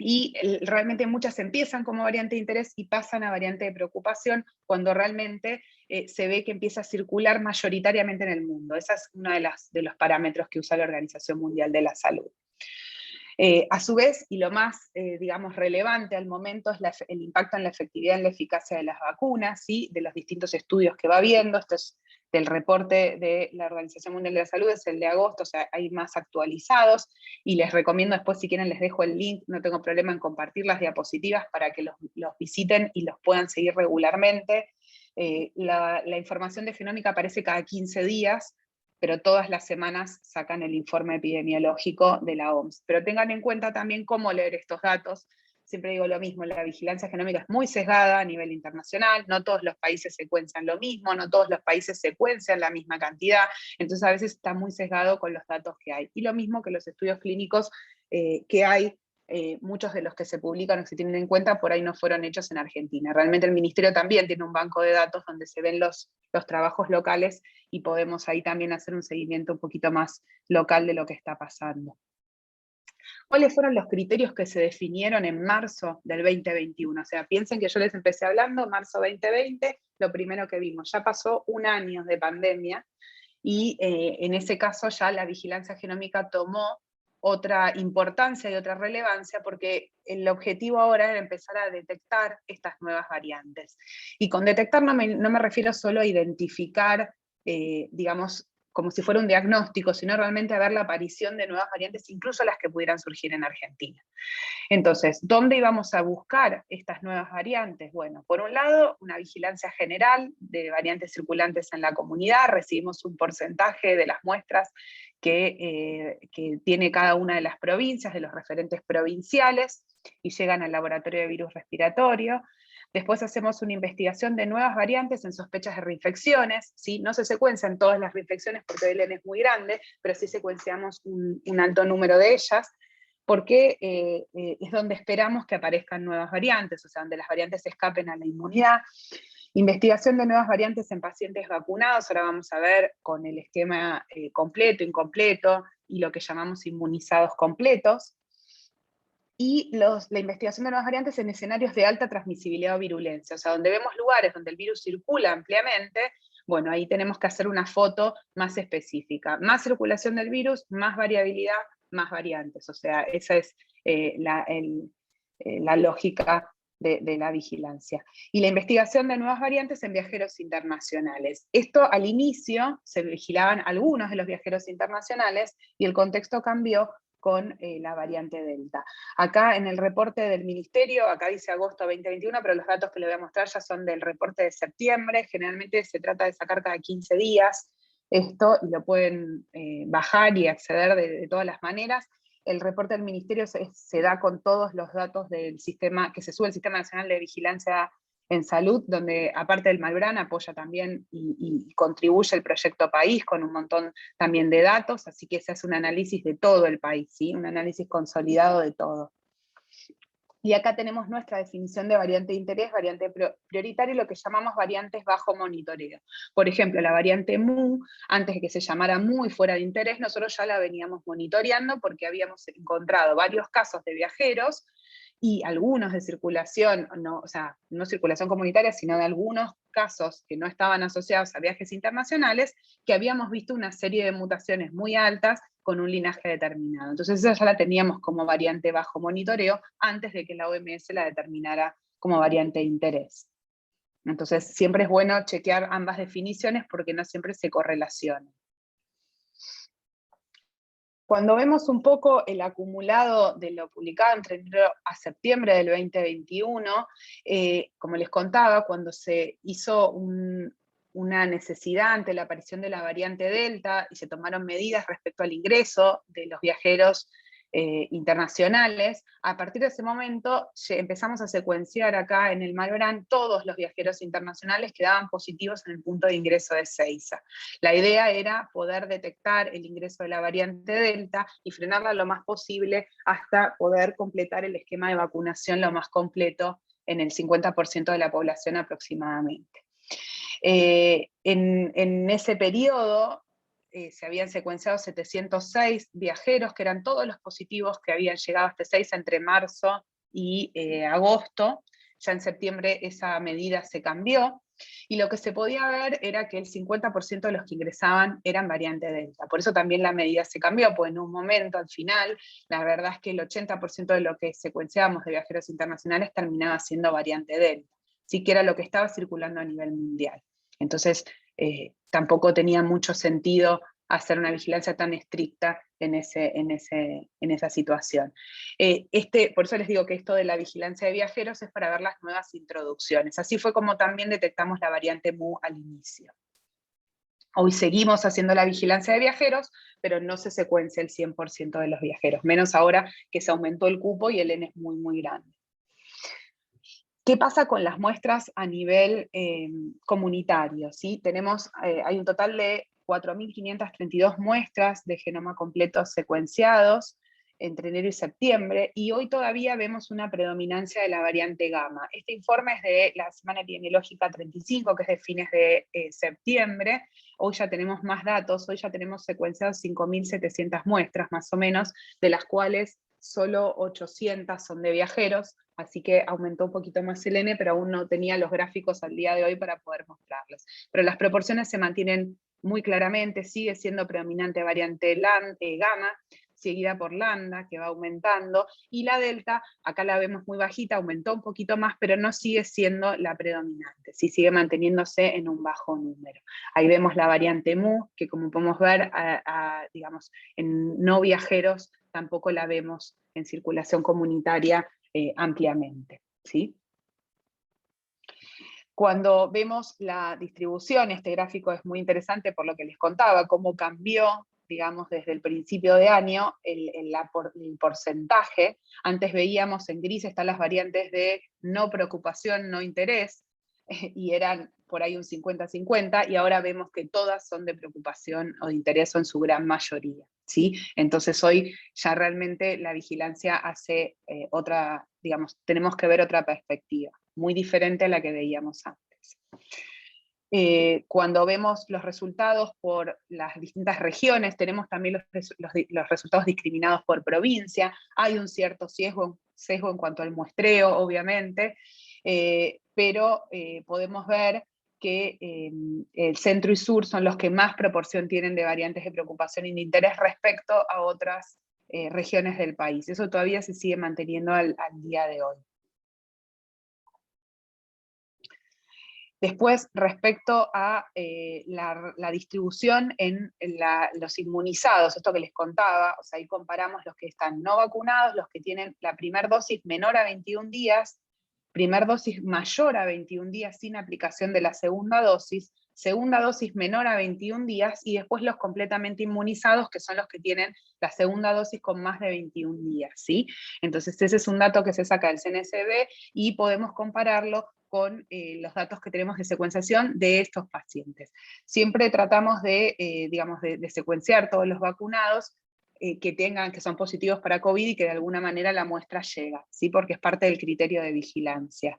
S2: y realmente muchas empiezan como variante de interés y pasan a variante de preocupación cuando realmente se ve que empieza a circular mayoritariamente en el mundo. Ese es uno de los parámetros que usa la Organización Mundial de la Salud. A su vez, y lo más, digamos, relevante al momento es el impacto en la efectividad y en la eficacia de las vacunas, ¿sí? De los distintos estudios que va viendo. Esto es del reporte de la Organización Mundial de la Salud, es el de agosto, o sea, hay más actualizados, y les recomiendo después, si quieren les dejo el link, no tengo problema en compartir las diapositivas para que los visiten y los puedan seguir regularmente. La información de genómica aparece cada 15 días, pero todas las semanas sacan el informe epidemiológico de la OMS. Pero tengan en cuenta también cómo leer estos datos. Siempre digo lo mismo, la vigilancia genómica es muy sesgada a nivel internacional, no todos los países secuencian lo mismo, no todos los países secuencian la misma cantidad, entonces a veces está muy sesgado con los datos que hay. Y lo mismo que los estudios clínicos que hay, muchos de los que se publican o se tienen en cuenta por ahí no fueron hechos en Argentina. Realmente el Ministerio también tiene un banco de datos donde se ven los trabajos locales y podemos ahí también hacer un seguimiento un poquito más local de lo que está pasando. ¿Cuáles fueron los criterios que se definieron en marzo del 2021? O sea, piensen que yo les empecé hablando, marzo 2020, lo primero que vimos, ya pasó un año de pandemia, y en ese caso ya la vigilancia genómica tomó otra importancia y otra relevancia, porque el objetivo ahora era empezar a detectar estas nuevas variantes. Y con detectar no me refiero solo a identificar, digamos, como si fuera un diagnóstico, sino realmente a ver la aparición de nuevas variantes, incluso las que pudieran surgir en Argentina. Entonces, ¿dónde íbamos a buscar estas nuevas variantes? Bueno, por un lado, una vigilancia general de variantes circulantes en la comunidad. Recibimos un porcentaje de las muestras que tiene cada una de las provincias, de los referentes provinciales, y llegan al laboratorio de virus respiratorio. Después hacemos una investigación de nuevas variantes en sospechas de reinfecciones, ¿sí? No se secuencian todas las reinfecciones porque el N es muy grande, pero sí secuenciamos un alto número de ellas, porque es donde esperamos que aparezcan nuevas variantes, o sea, donde las variantes escapen a la inmunidad. Investigación de nuevas variantes en pacientes vacunados, ahora vamos a ver con el esquema completo, incompleto, y lo que llamamos inmunizados completos. Y la investigación de nuevas variantes en escenarios de alta transmisibilidad o virulencia, o sea, donde vemos lugares donde el virus circula ampliamente, bueno, ahí tenemos que hacer una foto más específica. Más circulación del virus, más variabilidad, más variantes. O sea, esa es la lógica de la vigilancia. Y la investigación de nuevas variantes en viajeros internacionales. Esto al inicio se vigilaban algunos de los viajeros internacionales y el contexto cambió con la variante Delta. Acá en el reporte del Ministerio, acá dice agosto 2021, pero los datos que le voy a mostrar ya son del reporte de septiembre, generalmente se trata de sacar cada 15 días esto, y lo pueden bajar y acceder de todas las maneras. El reporte del Ministerio se da con todos los datos del sistema, que se sube al Sistema Nacional de Vigilancia en Salud, donde aparte del Malbrán apoya también y contribuye el proyecto País con un montón también de datos, así que se hace un análisis de todo el país, ¿sí? Un análisis consolidado de todo. Y acá tenemos nuestra definición de variante de interés, variante prioritaria y lo que llamamos variantes bajo monitoreo. Por ejemplo, la variante MU, antes de que se llamara MU y fuera de interés, nosotros ya la veníamos monitoreando porque habíamos encontrado varios casos de viajeros y algunos de circulación, no, o sea, no circulación comunitaria, sino de algunos casos que no estaban asociados a viajes internacionales, que habíamos visto una serie de mutaciones muy altas con un linaje determinado. Entonces esa ya la teníamos como variante bajo monitoreo antes de que la OMS la determinara como variante de interés. Entonces siempre es bueno chequear ambas definiciones porque no siempre se correlacionan. Cuando vemos un poco el acumulado de lo publicado entre enero a septiembre del 2021, como les contaba, cuando se hizo una necesidad ante la aparición de la variante Delta y se tomaron medidas respecto al ingreso de los viajeros internacionales, a partir de ese momento empezamos a secuenciar acá en el Malbrán todos los viajeros internacionales que daban positivos en el punto de ingreso de Ezeiza. La idea era poder detectar el ingreso de la variante Delta y frenarla lo más posible hasta poder completar el esquema de vacunación lo más completo en el 50% de la población aproximadamente. En ese periodo se habían secuenciado 706 viajeros, que eran todos los positivos que habían llegado hasta Ezeiza entre marzo y agosto. Ya en septiembre esa medida se cambió, y lo que se podía ver era que el 50% de los que ingresaban eran variante Delta. Por eso también la medida se cambió, pues en un momento, al final, la verdad es que el 80% de lo que secuenciábamos de viajeros internacionales terminaba siendo variante Delta, sí que era lo que estaba circulando a nivel mundial. Entonces, tampoco tenía mucho sentido hacer una vigilancia tan estricta en esa situación. Por eso les digo que esto de la vigilancia de viajeros es para ver las nuevas introducciones. Así fue como también detectamos la variante MU al inicio. Hoy seguimos haciendo la vigilancia de viajeros, pero no se secuencia el 100% de los viajeros, menos ahora que se aumentó el cupo y el N es muy, muy grande. ¿Qué pasa con las muestras a nivel comunitario? ¿Sí? Hay un total de 4.532 muestras de genoma completo secuenciados entre enero y septiembre, y hoy todavía vemos una predominancia de la variante gamma. Este informe es de la semana epidemiológica 35, que es de fines de septiembre. Hoy ya tenemos más datos, hoy ya tenemos secuenciados 5.700 muestras más o menos, de las cuales solo 800 son de viajeros, así que aumentó un poquito más el N, pero aún no tenía los gráficos al día de hoy para poder mostrarlos. Pero las proporciones se mantienen muy claramente, sigue siendo predominante variante gamma, seguida por lambda, que va aumentando, y la delta, acá la vemos muy bajita, aumentó un poquito más, pero no sigue siendo la predominante, sí sigue manteniéndose en un bajo número. Ahí vemos la variante MU, que como podemos ver, digamos, en no viajeros tampoco la vemos en circulación comunitaria ampliamente, ¿sí? Cuando vemos la distribución, este gráfico es muy interesante por lo que les contaba, cómo cambió, digamos, desde el principio de año el porcentaje. Antes veíamos en gris están las variantes de no preocupación, no interés, y eran por ahí un 50-50, y ahora vemos que todas son de preocupación o de interés, o en su gran mayoría, ¿sí? Entonces hoy ya realmente la vigilancia hace otra, digamos, tenemos que ver otra perspectiva, muy diferente a la que veíamos antes. Cuando vemos los resultados por las distintas regiones, tenemos también los resultados discriminados por provincia. Hay un cierto sesgo en cuanto al muestreo, obviamente, pero podemos ver que el centro y sur son los que más proporción tienen de variantes de preocupación y de interés respecto a otras regiones del país. Eso todavía se sigue manteniendo al día de hoy. Después, respecto a la distribución en los inmunizados, esto que les contaba, o sea, ahí comparamos los que están no vacunados, los que tienen la primera dosis menor a 21 días, primer dosis mayor a 21 días sin aplicación de la segunda dosis menor a 21 días, y después los completamente inmunizados, que son los que tienen la segunda dosis con más de 21 días, ¿sí? Entonces ese es un dato que se saca del CNSB y podemos compararlo con los datos que tenemos de secuenciación de estos pacientes. Siempre tratamos de, digamos, de secuenciar todos los vacunados que son positivos para COVID y que de alguna manera la muestra llega, ¿sí? Porque es parte del criterio de vigilancia.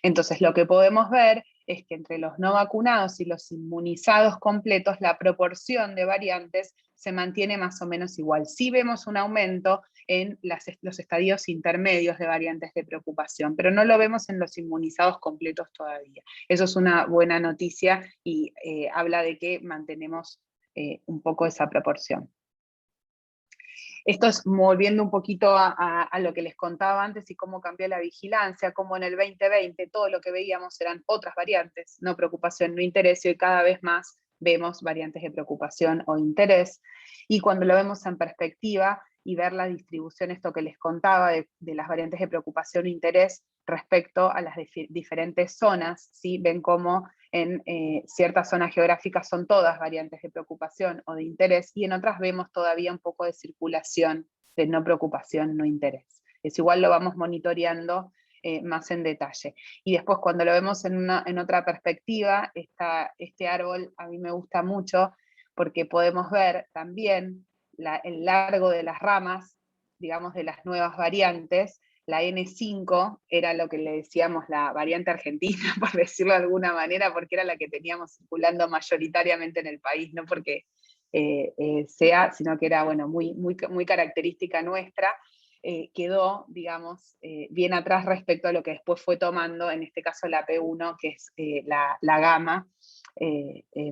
S2: Entonces lo que podemos ver es que entre los no vacunados y los inmunizados completos, la proporción de variantes se mantiene más o menos igual. Sí vemos un aumento en los estadios intermedios de variantes de preocupación, pero no lo vemos en los inmunizados completos todavía. Eso es una buena noticia y habla de que mantenemos un poco esa proporción. Esto es volviendo un poquito a lo que les contaba antes y cómo cambió la vigilancia, cómo en el 2020 todo lo que veíamos eran otras variantes, no preocupación, no interés, y hoy cada vez más vemos variantes de preocupación o interés. Y cuando lo vemos en perspectiva y ver la distribución, esto que les contaba de las variantes de preocupación o interés respecto a las diferentes zonas, ¿sí? Ven cómo en ciertas zonas geográficas son todas variantes de preocupación o de interés, y en otras vemos todavía un poco de circulación de no preocupación, no interés. Es igual, lo vamos monitoreando más en detalle. Y después cuando lo vemos en otra perspectiva, este árbol a mí me gusta mucho porque podemos ver también el largo de las ramas, digamos, de las nuevas variantes. La N5 era lo que le decíamos la variante argentina, por decirlo de alguna manera, porque era la que teníamos circulando mayoritariamente en el país, no porque sea, sino que era, bueno, muy, muy, muy característica nuestra. Quedó, digamos, bien atrás respecto a lo que después fue tomando, en este caso la P1, que es la gama,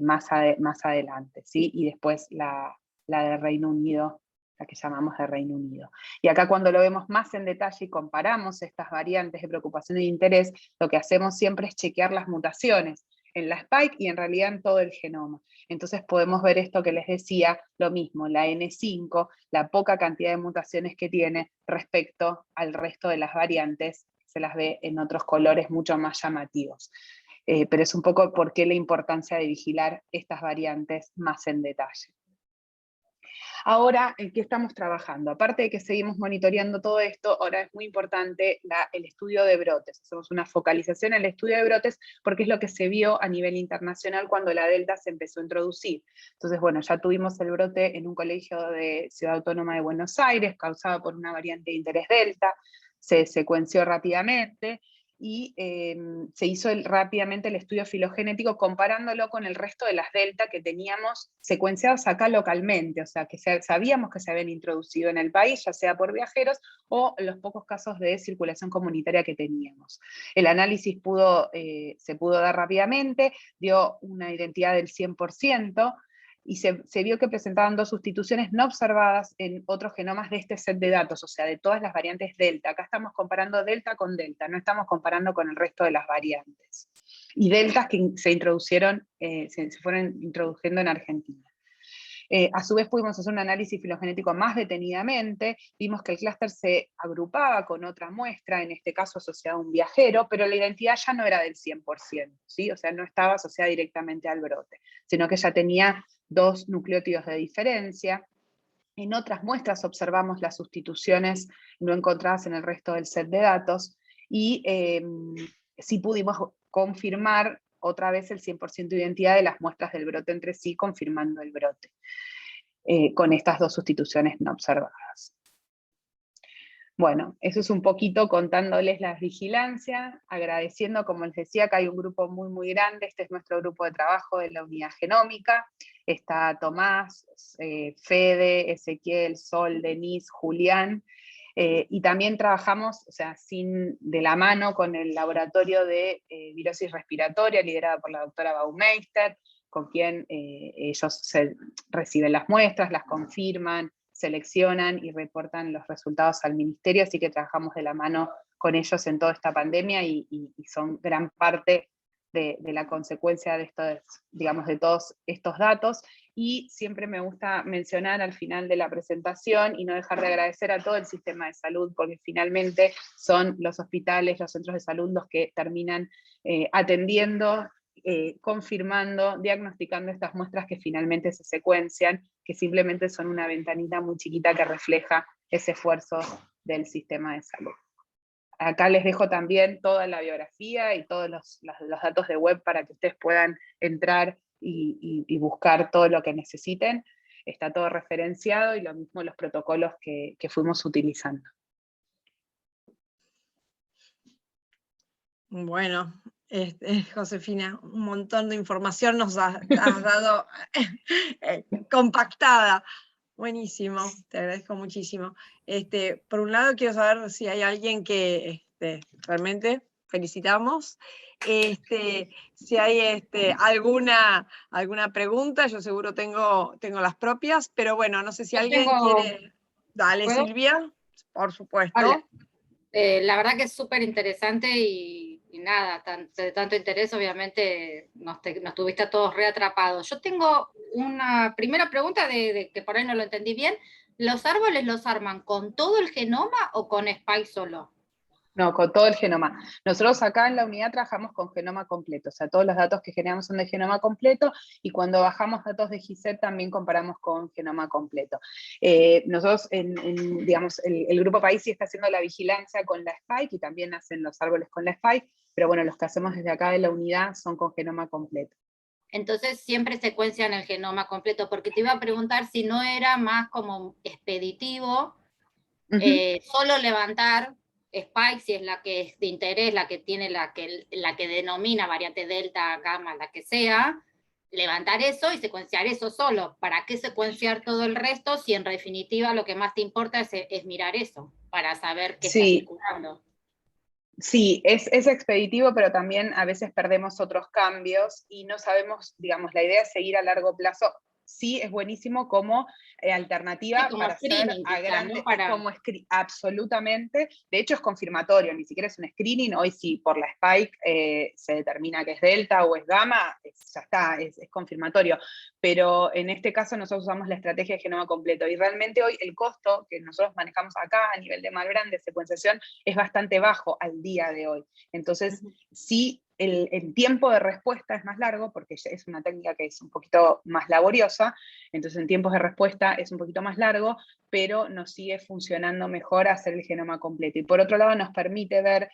S2: más adelante, ¿sí? Y después la de Reino Unido, la que llamamos de Reino Unido. Y acá cuando lo vemos más en detalle y comparamos estas variantes de preocupación y de interés, lo que hacemos siempre es chequear las mutaciones en la spike y en realidad en todo el genoma. Entonces podemos ver esto que les decía, lo mismo, la N5, la poca cantidad de mutaciones que tiene respecto al resto de las variantes, se las ve en otros colores mucho más llamativos. Pero es un poco por qué la importancia de vigilar estas variantes más en detalle. Ahora, ¿en qué estamos trabajando? Aparte de que seguimos monitoreando todo esto, ahora es muy importante el estudio de brotes. Hacemos una focalización en el estudio de brotes porque es lo que se vio a nivel internacional cuando la Delta se empezó a introducir. Entonces, bueno, ya tuvimos el brote en un colegio de Ciudad Autónoma de Buenos Aires, causado por una variante de interés Delta, se secuenció rápidamente, y se hizo rápidamente el estudio filogenético comparándolo con el resto de las delta que teníamos secuenciadas acá localmente, o sea, que sabíamos que se habían introducido en el país, ya sea por viajeros o los pocos casos de circulación comunitaria que teníamos. El análisis se pudo dar rápidamente, dio una identidad del 100%, y se vio que presentaban dos sustituciones no observadas en otros genomas de este set de datos, o sea, de todas las variantes delta. Acá estamos comparando delta con delta, no estamos comparando con el resto de las variantes. Y deltas que se introducieron, se fueron introduciendo en Argentina. A su vez pudimos hacer un análisis filogenético más detenidamente, vimos que el clúster se agrupaba con otra muestra, en este caso asociada a un viajero, pero la identidad ya no era del 100%, ¿sí? O sea, no estaba asociada directamente al brote, sino que ya tenía 2 nucleótidos de diferencia. En otras muestras observamos las sustituciones no encontradas en el resto del set de datos, y sí pudimos confirmar otra vez el 100% de identidad de las muestras del brote entre sí, confirmando el brote, con estas 2 sustituciones no observadas. Bueno, eso es un poquito contándoles la vigilancia, agradeciendo, como les decía, que hay un grupo muy, muy grande. Este es nuestro grupo de trabajo de la unidad genómica. Está Tomás, Fede, Ezequiel, Sol, Denise, Julián. Y también trabajamos, o sea, de la mano con el laboratorio de virosis respiratoria, liderado por la doctora Baumeister, con quien ellos reciben las muestras, las confirman, seleccionan y reportan los resultados al ministerio, así que trabajamos de la mano con ellos en toda esta pandemia y son gran parte de la consecuencia de estos, digamos, de todos estos datos. Y siempre me gusta mencionar al final de la presentación y no dejar de agradecer a todo el sistema de salud, porque finalmente son los hospitales, los centros de salud los que terminan atendiendo, confirmando, diagnosticando estas muestras que finalmente se secuencian, que simplemente son una ventanita muy chiquita que refleja ese esfuerzo del sistema de salud. Acá les dejo también toda la biografía y todos los datos de web para que ustedes puedan entrar y buscar todo lo que necesiten. Está todo referenciado y lo mismo los protocolos que fuimos utilizando.
S1: Bueno, Josefina, un montón de información nos has dado compactada. Buenísimo, te agradezco muchísimo. Por un lado, quiero saber si hay alguien que realmente felicitamos. Si hay alguna pregunta, yo seguro tengo las propias, pero bueno, no sé si alguien quiere. Dale,
S3: ¿Puedo?
S1: Silvia, por supuesto.
S3: Hola. La verdad que es súper interesante y nada, de tanto interés obviamente nos tuviste a todos reatrapados. Yo tengo una primera pregunta de que por ahí no lo entendí bien. ¿Los árboles los arman con todo el genoma o con Spike solo?
S2: No, con todo el genoma. Nosotros acá en la unidad trabajamos con genoma completo, o sea, todos los datos que generamos son de genoma completo, y cuando bajamos datos de GISEP también comparamos con genoma completo. Nosotros, digamos, el Grupo País sí está haciendo la vigilancia con la Spike, y también hacen los árboles con la Spike, pero bueno, los que hacemos desde acá de la unidad son con genoma completo.
S3: Entonces siempre secuencian el genoma completo, porque te iba a preguntar si no era más como expeditivo, solo levantar Spike, si es la que es de interés, la que tiene la que denomina variante delta, gamma, la que sea, levantar eso y secuenciar eso solo. ¿Para qué secuenciar todo el resto si en definitiva lo que más te importa es mirar eso, para saber qué está circulando?
S2: Sí, es expeditivo, pero también a veces perdemos otros cambios y no sabemos, digamos, la idea es seguir a largo plazo. Sí, es buenísimo como alternativa,
S3: sí, como
S2: para hacer a grande, ¿no? Absolutamente. De hecho es confirmatorio, ni siquiera es un screening. Hoy si por la Spike se determina que es delta o es gamma, ya está, es confirmatorio. Pero en este caso nosotros usamos la estrategia de genoma completo, y realmente hoy el costo que nosotros manejamos acá a nivel de Malbrán de secuenciación es bastante bajo al día de hoy. Entonces, sí, el tiempo de respuesta es más largo, porque es una técnica que es un poquito más laboriosa, entonces en tiempos de respuesta es un poquito más largo, pero nos sigue funcionando mejor hacer el genoma completo. Y por otro lado nos permite ver,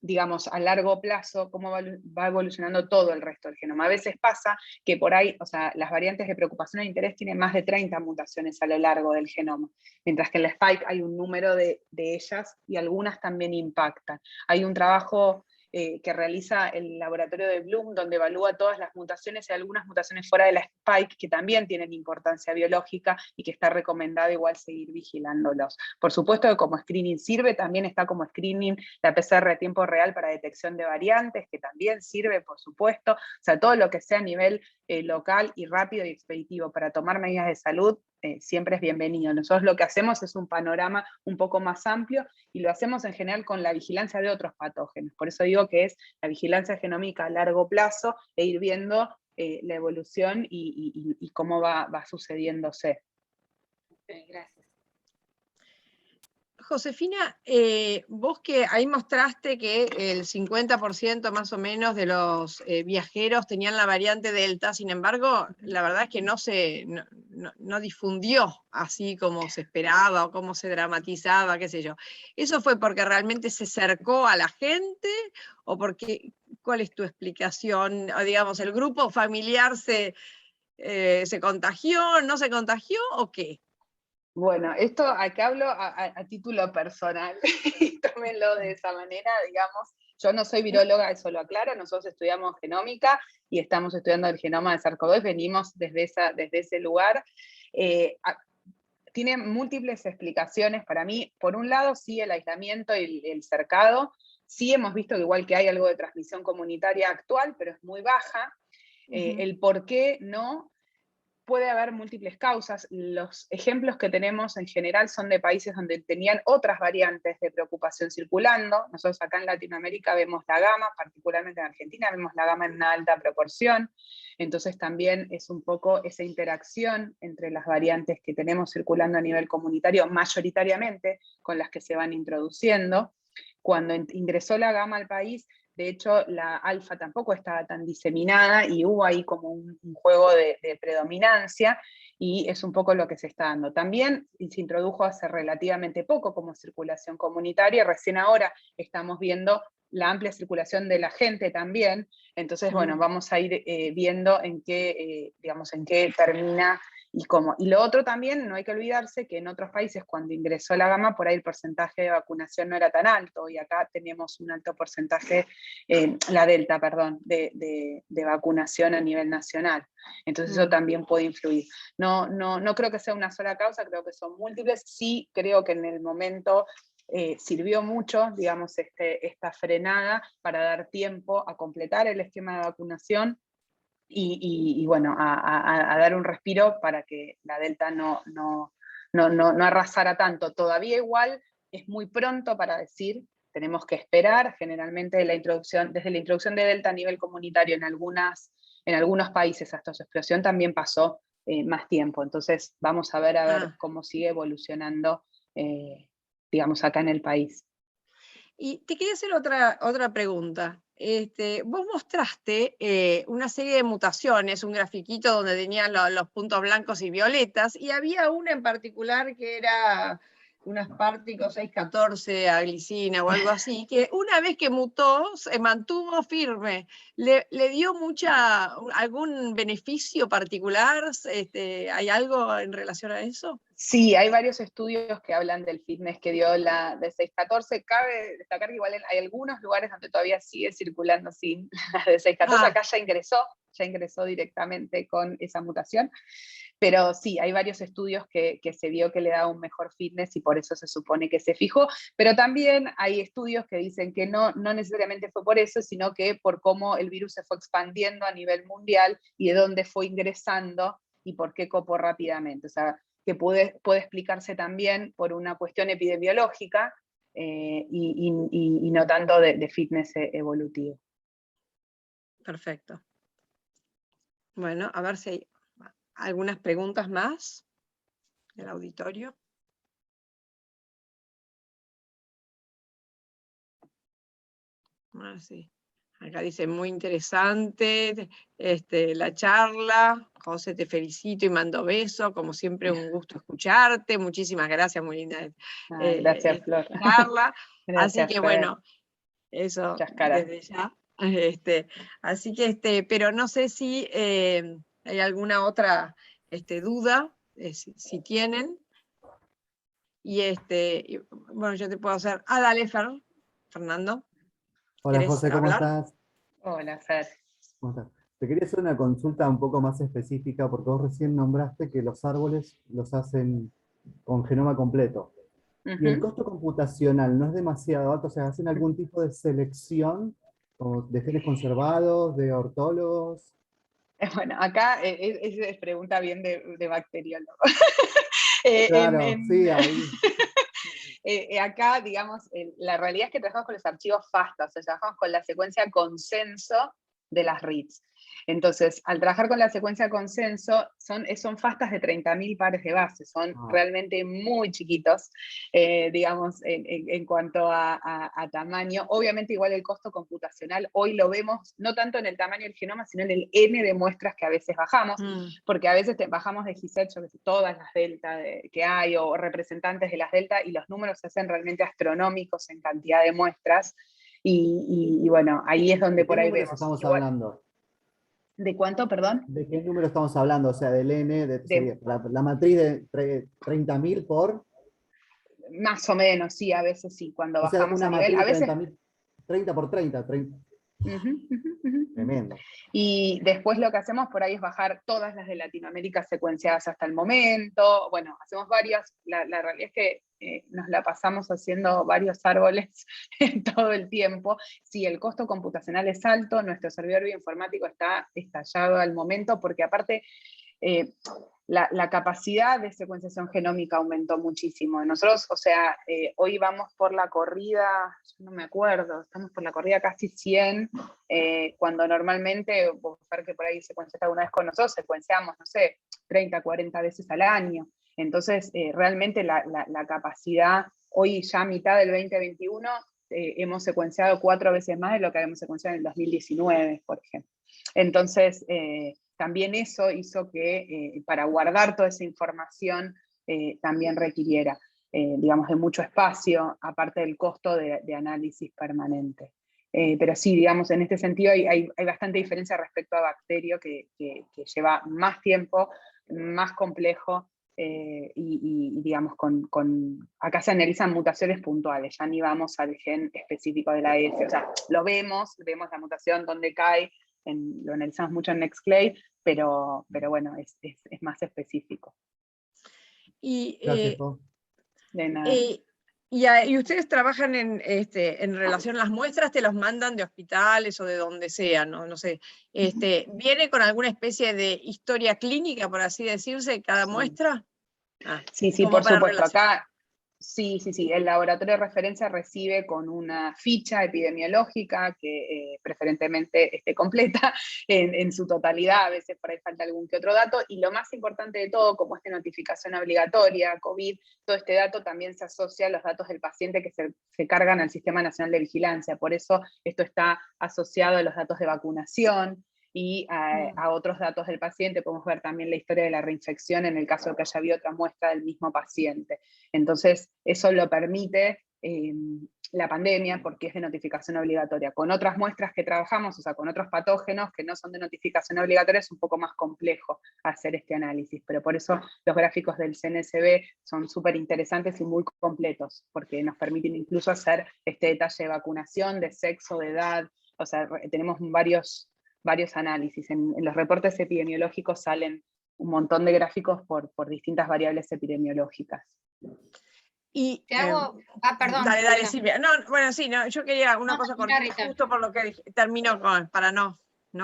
S2: digamos, a largo plazo cómo va evolucionando todo el resto del genoma. A veces pasa que por ahí, o sea, las variantes de preocupación e interés tienen más de 30 mutaciones a lo largo del genoma, mientras que en la Spike hay un número de ellas y algunas también impactan. Hay un trabajo que realiza el laboratorio de Bloom, donde evalúa todas las mutaciones y algunas mutaciones fuera de la Spike que también tienen importancia biológica y que está recomendado igual seguir vigilándolos. Por supuesto que como screening sirve, también está como screening la PCR a tiempo real para detección de variantes, que también sirve, por supuesto. O sea, todo lo que sea a nivel local y rápido y expeditivo para tomar medidas de salud, siempre es bienvenido. Nosotros lo que hacemos es un panorama un poco más amplio, y lo hacemos en general con la vigilancia de otros patógenos. Por eso digo que es la vigilancia genómica a largo plazo, e ir viendo la evolución y cómo va sucediéndose.
S3: Okay, gracias.
S1: Josefina, vos que ahí mostraste que el 50% más o menos de los viajeros tenían la variante Delta, sin embargo, la verdad es que no difundió así como se esperaba o como se dramatizaba, qué sé yo. ¿Eso fue porque realmente se acercó a la gente o porque, cuál es tu explicación? O, digamos, ¿el grupo familiar se contagió, no se contagió o qué?
S2: Bueno, esto acá hablo a título personal, y tómenlo de esa manera, digamos. Yo no soy viróloga, eso lo aclaro, nosotros estudiamos genómica y estamos estudiando el genoma de SARS-CoV-2, venimos desde ese lugar. Tiene múltiples explicaciones para mí. Por un lado, sí, el aislamiento y el cercado. Sí hemos visto que igual que hay algo de transmisión comunitaria actual, pero es muy baja. El por qué no, puede haber múltiples causas. Los ejemplos que tenemos en general son de países donde tenían otras variantes de preocupación circulando. Nosotros acá en Latinoamérica vemos la gama, particularmente en Argentina, vemos la gama en una alta proporción. Entonces también es un poco esa interacción entre las variantes que tenemos circulando a nivel comunitario, mayoritariamente con las que se van introduciendo. Cuando ingresó la gama al país, de hecho, la alfa tampoco estaba tan diseminada y hubo ahí como un juego de predominancia, y es un poco lo que se está dando. También se introdujo hace relativamente poco como circulación comunitaria, recién ahora estamos viendo la amplia circulación de la gente también, entonces bueno, vamos a ir viendo en qué termina y cómo. Y lo otro también, no hay que olvidarse que en otros países cuando ingresó la gama, por ahí el porcentaje de vacunación no era tan alto, y acá tenemos un alto porcentaje, la delta, perdón, de vacunación a nivel nacional. Entonces eso también puede influir. No creo que sea una sola causa, creo que son múltiples. Sí creo que en el momento sirvió mucho, digamos, esta frenada para dar tiempo a completar el esquema de vacunación, y bueno, a dar un respiro para que la Delta no arrasara tanto. Todavía igual es muy pronto para decir, tenemos que esperar. Generalmente desde la introducción de Delta a nivel comunitario en algunos países hasta su explosión también pasó más tiempo. Entonces vamos a ver cómo sigue evolucionando, digamos, acá en el país.
S1: Y te quería hacer otra pregunta. Vos mostraste una serie de mutaciones, un grafiquito donde tenían los puntos blancos y violetas, y había una en particular que era unas Aspartic 614 a glicina o algo así, que una vez que mutó se mantuvo firme. ¿Le dio algún beneficio particular? ¿Hay algo en relación a eso?
S2: Sí, hay varios estudios que hablan del fitness que dio la de 614. Cabe destacar que igual hay algunos lugares donde todavía sigue circulando sin la de 614. Acá ya ingresó directamente con esa mutación. Pero sí, hay varios estudios que se vio que le da un mejor fitness y por eso se supone que se fijó. Pero también hay estudios que dicen que no necesariamente fue por eso, sino que por cómo el virus se fue expandiendo a nivel mundial y de dónde fue ingresando y por qué copó rápidamente. O sea, que puede explicarse también por una cuestión epidemiológica y no tanto de fitness evolutivo.
S1: Perfecto. Bueno, a ver si hay algunas preguntas más del auditorio. Sí. Acá dice, muy interesante la charla. José, te felicito y mando besos. Como siempre, un gusto escucharte. Muchísimas gracias, muy linda
S2: gracias, Flor.
S1: charla.
S2: Gracias,
S1: así que
S2: Fer.
S1: Bueno, eso desde ya. Así que, pero no sé si hay alguna otra duda, si tienen. Y bueno, yo te puedo hacer. Dale, Fernando.
S4: Hola José, ¿cómo estás?
S2: Hola, Fer.
S4: ¿Cómo estás? Te quería hacer una consulta un poco más específica, porque vos recién nombraste que los árboles los hacen con genoma completo. Y el costo computacional no es demasiado alto, o sea, ¿hacen algún tipo de selección de genes conservados, de ortólogos?
S2: Bueno, acá es pregunta bien de bacteriólogo.
S4: Claro, sí, ahí.
S2: Acá, digamos, la realidad es que trabajamos con los archivos FASTA, o sea, trabajamos con la secuencia consenso de las RITs. Entonces, al trabajar con la secuencia consenso, son FASTAs de 30.000 pares de base, son realmente muy chiquitos, digamos, en cuanto a tamaño. Obviamente, igual el costo computacional, hoy lo vemos, no tanto en el tamaño del genoma, sino en el N de muestras que a veces bajamos, porque a veces bajamos de GISET, todas las delta que hay, o representantes de las delta, y los números se hacen realmente astronómicos en cantidad de muestras, y bueno, ahí es donde por ahí vemos.
S4: Estamos hablando.
S2: ¿De cuánto, perdón?
S4: ¿De qué número estamos hablando? O sea, del N, sería la matriz de 30.000 por...
S2: Más o menos, sí, a veces sí, cuando
S4: O sea,
S2: bajamos
S4: una
S2: a nivel,
S4: matriz
S2: a
S4: de
S2: veces...
S4: 30.000, 30 por 30, 30. Tremendo.
S2: Y después lo que hacemos por ahí es bajar todas las de Latinoamérica secuenciadas hasta el momento. Bueno, hacemos varias, la realidad es que nos la pasamos haciendo varios árboles todo el tiempo. Si el costo computacional es alto, nuestro servidor bioinformático está estallado al momento, porque aparte la capacidad de secuenciación genómica aumentó muchísimo. Nosotros, o sea, hoy vamos por la corrida, no me acuerdo, estamos por la corrida casi 100, cuando normalmente, vos ver que por ahí secuenciaste alguna vez con nosotros, secuenciamos, no sé, 30, 40 veces al año. Entonces, realmente la capacidad, hoy ya a mitad del 2021, hemos secuenciado 4 veces más de lo que habíamos secuenciado en el 2019, por ejemplo. Entonces, también eso hizo que para guardar toda esa información también requiriera, digamos, de mucho espacio, aparte del costo de análisis permanente. Pero sí, digamos, en este sentido hay bastante diferencia respecto a bacterio que lleva más tiempo, más complejo, y digamos, acá se analizan mutaciones puntuales, ya ni vamos al gen específico de la S, o sea, lo vemos la mutación, dónde cae, lo analizamos mucho en Nextclade, pero bueno, es más específico.
S1: Y,
S2: de nada.
S1: y ustedes trabajan en relación a las muestras, te los mandan de hospitales o de donde sea, no sé. ¿Viene con alguna especie de historia clínica, por así decirse, cada muestra?
S2: Sí, por supuesto. Acá, sí, el laboratorio de referencia recibe con una ficha epidemiológica que preferentemente esté completa en su totalidad, a veces por ahí falta algún que otro dato, y lo más importante de todo, como esta notificación obligatoria, COVID, todo este dato también se asocia a los datos del paciente que se cargan al Sistema Nacional de Vigilancia, por eso esto está asociado a los datos de vacunación, y a otros datos del paciente. Podemos ver también la historia de la reinfección en el caso de que haya habido otra muestra del mismo paciente. Entonces, eso lo permite la pandemia, porque es de notificación obligatoria. Con otras muestras que trabajamos, o sea, con otros patógenos que no son de notificación obligatoria, es un poco más complejo hacer este análisis, pero por eso los gráficos del CNSB son súper interesantes y muy completos, porque nos permiten incluso hacer este detalle de vacunación, de sexo, de edad, o sea, tenemos varios análisis. En los reportes epidemiológicos salen un montón de gráficos por distintas variables epidemiológicas.
S1: Y,
S3: perdón.
S1: Dale, Silvia. No, bueno, sí, no, yo quería una cosa cortita, justo por lo que dije, termino para no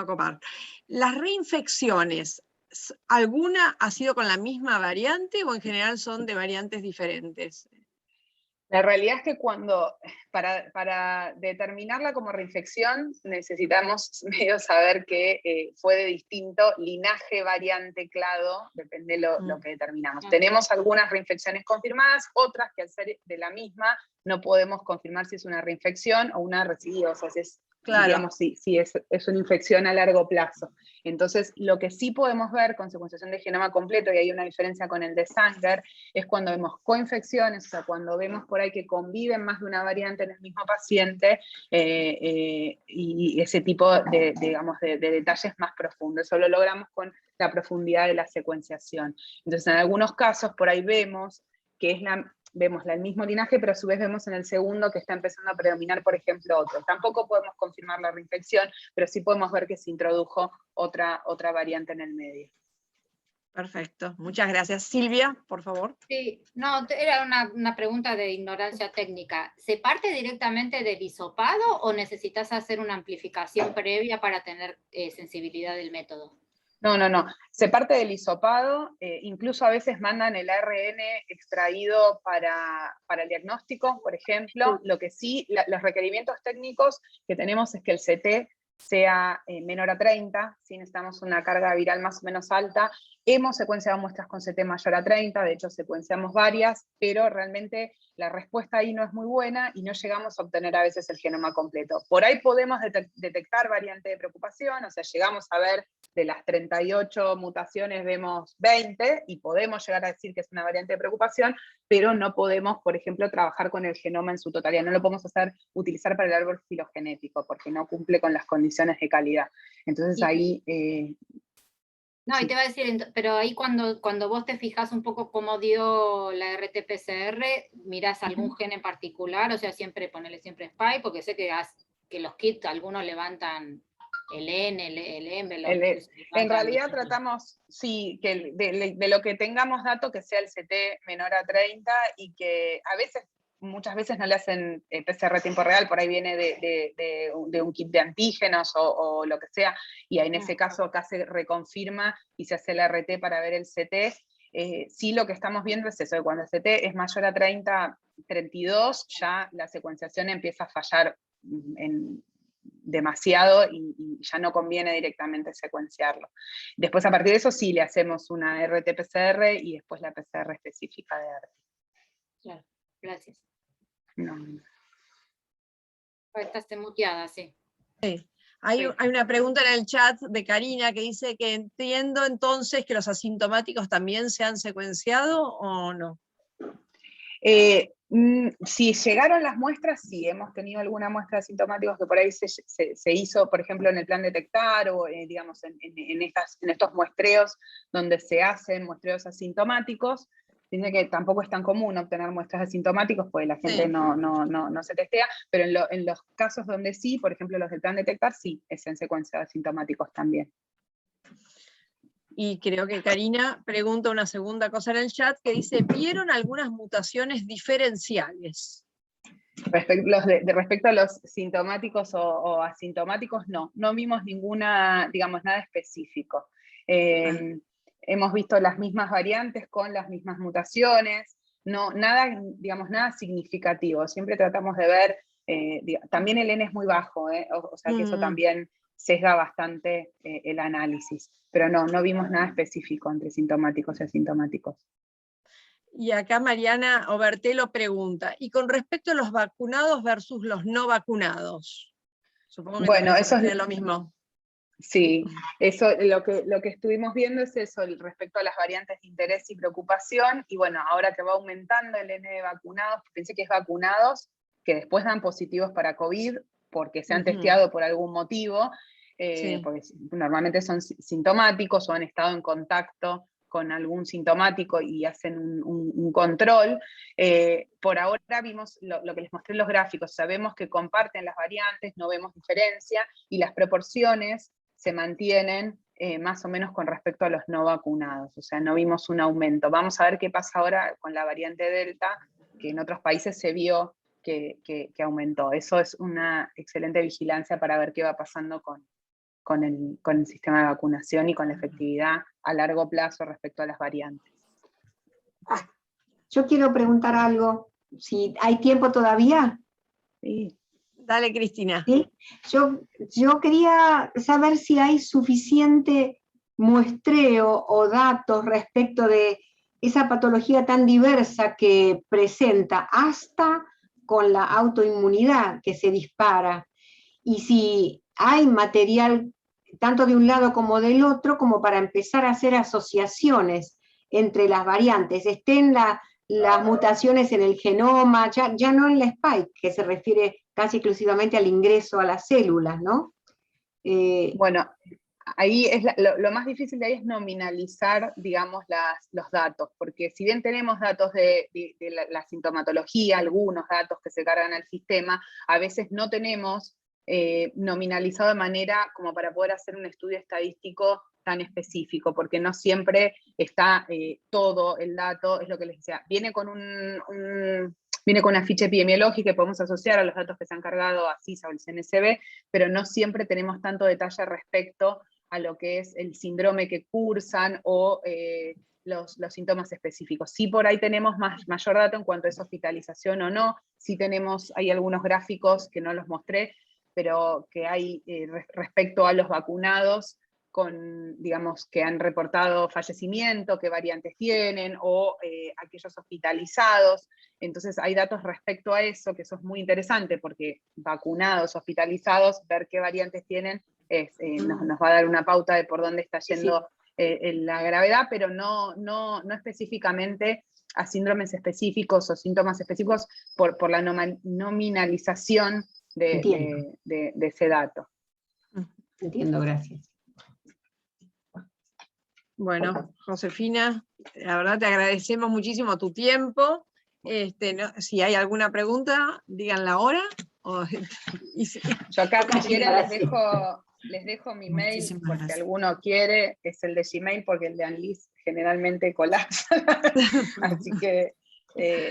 S1: copar. Las reinfecciones, ¿alguna ha sido con la misma variante o en general son de variantes diferentes?
S2: La realidad es que para determinarla como reinfección necesitamos medio saber que fue de distinto linaje, variante, clado, depende lo que determinamos. Tenemos algunas reinfecciones confirmadas, otras que al ser de la misma no podemos confirmar si es una reinfección o una recidiva, o sea, si es, claro, digamos, si es una infección a largo plazo. Entonces, lo que sí podemos ver con secuenciación de genoma completo, y hay una diferencia con el de Sanger, es cuando vemos coinfecciones, o sea, cuando vemos por ahí que conviven más de una variante en el mismo paciente, y ese tipo de detalles más profundos. Eso lo logramos con la profundidad de la secuenciación. Entonces, en algunos casos, por ahí vemos que vemos el mismo linaje, pero a su vez vemos en el segundo que está empezando a predominar, por ejemplo, otro. Tampoco podemos confirmar la reinfección, pero sí podemos ver que se introdujo otra variante en el medio.
S1: Perfecto, muchas gracias. Silvia, por favor.
S3: Sí, no, era una pregunta de ignorancia técnica. ¿Se parte directamente del hisopado o necesitas hacer una amplificación previa para tener sensibilidad del método?
S2: No. Se parte del hisopado, incluso a veces mandan el ARN extraído para el diagnóstico, por ejemplo. Lo que sí, los requerimientos técnicos que tenemos es que el CT sea menor a 30, si necesitamos una carga viral más o menos alta. Hemos secuenciado muestras con CT mayor a 30, de hecho secuenciamos varias, pero realmente la respuesta ahí no es muy buena y no llegamos a obtener a veces el genoma completo. Por ahí podemos detectar variante de preocupación, o sea, llegamos a ver de las 38 mutaciones vemos 20 y podemos llegar a decir que es una variante de preocupación, pero no podemos, por ejemplo, trabajar con el genoma en su totalidad, no lo podemos utilizar para el árbol filogenético porque no cumple con las condiciones condiciones de calidad. Entonces
S3: Sí.
S2: ahí...
S3: No,
S2: sí.
S3: y te iba a decir, pero ahí cuando vos te fijas un poco cómo dio la RT-PCR, ¿mirás algún gen en particular? O sea, ponele siempre Spike, porque sé que los kits, algunos levantan el N, el M,
S2: En realidad tratamos, sí, que de lo que tengamos dato, que sea el CT menor a 30, y que muchas veces no le hacen PCR a tiempo real, por ahí viene de un kit de antígenos o lo que sea, y en ese caso acá se reconfirma y se hace el RT para ver el CT. Sí, lo que estamos viendo es eso, que cuando el CT es mayor a 30, 32, ya la secuenciación empieza a fallar demasiado y ya no conviene directamente secuenciarlo. Después, a partir de eso, sí le hacemos una RT-PCR y después la PCR específica de ART.
S3: Claro, gracias.
S2: No.
S3: Estás muteada, sí.
S1: Hay una pregunta en el chat de Karina que dice que entiendo entonces que los asintomáticos también se han secuenciado o no.
S2: Si llegaron las muestras, sí, hemos tenido alguna muestra de asintomáticos que por ahí se hizo, por ejemplo, en el plan detectar o digamos en estos muestreos donde se hacen muestreos asintomáticos. Dice que tampoco es tan común obtener muestras asintomáticos porque la gente no se testea, pero en los casos donde sí, por ejemplo los del plan detectar, sí, es en secuencia de asintomáticos también.
S1: Y creo que Karina pregunta una segunda cosa en el chat que dice, ¿vieron algunas mutaciones diferenciales?
S2: Respecto a los sintomáticos o asintomáticos, no vimos ninguna, digamos, nada específico. Hemos visto las mismas variantes con las mismas mutaciones, nada significativo. Siempre tratamos de ver, también el N es muy bajo, o sea que eso también sesga bastante el análisis, pero no vimos nada específico entre sintomáticos y asintomáticos.
S1: Y acá Mariana Obertelo pregunta, ¿y con respecto a los vacunados versus los no vacunados? Supongo que
S2: bueno, eso
S1: es lo mismo.
S2: Sí, eso lo que estuvimos viendo es eso respecto a las variantes de interés y preocupación, y bueno, ahora que va aumentando el N de vacunados, pensé que es vacunados, que después dan positivos para COVID, porque se han testeado por algún motivo, porque normalmente son sintomáticos o han estado en contacto con algún sintomático y hacen un control. Por ahora vimos lo que les mostré en los gráficos, sabemos que comparten las variantes, no vemos diferencia, y las proporciones se mantienen más o menos con respecto a los no vacunados, o sea, no vimos un aumento. Vamos a ver qué pasa ahora con la variante Delta, que en otros países se vio que aumentó. Eso es una excelente vigilancia para ver qué va pasando con el sistema de vacunación y con la efectividad a largo plazo respecto a las variantes.
S5: Yo quiero preguntar algo, si hay tiempo todavía.
S2: Sí.
S1: Dale, Cristina.
S5: ¿Sí? Yo quería saber si hay suficiente muestreo o datos respecto de esa patología tan diversa que presenta, hasta con la autoinmunidad que se dispara, y si hay material tanto de un lado como del otro, como para empezar a hacer asociaciones entre las variantes, estén las mutaciones en el genoma, ya no en la spike, que se refiere casi exclusivamente al ingreso a las células, ¿no?
S2: Bueno, ahí es lo más difícil de ahí es nominalizar, digamos, los datos, porque si bien tenemos datos de la sintomatología, algunos datos que se cargan al sistema, a veces no tenemos nominalizado de manera como para poder hacer un estudio estadístico tan específico, porque no siempre está todo el dato, es lo que les decía, viene con una ficha epidemiológica que podemos asociar a los datos que se han cargado a CISA o el CNCB, pero no siempre tenemos tanto detalle respecto a lo que es el síndrome que cursan o los síntomas específicos. Sí, por ahí tenemos mayor dato en cuanto a esa hospitalización o no, sí hay algunos gráficos que no los mostré, pero que hay respecto a los vacunados, digamos, que han reportado fallecimiento, qué variantes tienen, o aquellos hospitalizados. Entonces hay datos respecto a eso, que eso es muy interesante, porque vacunados, hospitalizados, ver qué variantes tienen, nos va a dar una pauta de por dónde está yendo la gravedad, pero no específicamente a síndromes específicos o síntomas específicos por la nominalización de ese dato.
S5: Entiendo, gracias.
S1: Bueno, Josefina, la verdad te agradecemos muchísimo tu tiempo. Si hay alguna pregunta, díganla ahora.
S2: Yo acá, si quieren, les dejo mi mail, por si alguno quiere, es el de Gmail, porque el de Anlis generalmente colapsa. Así que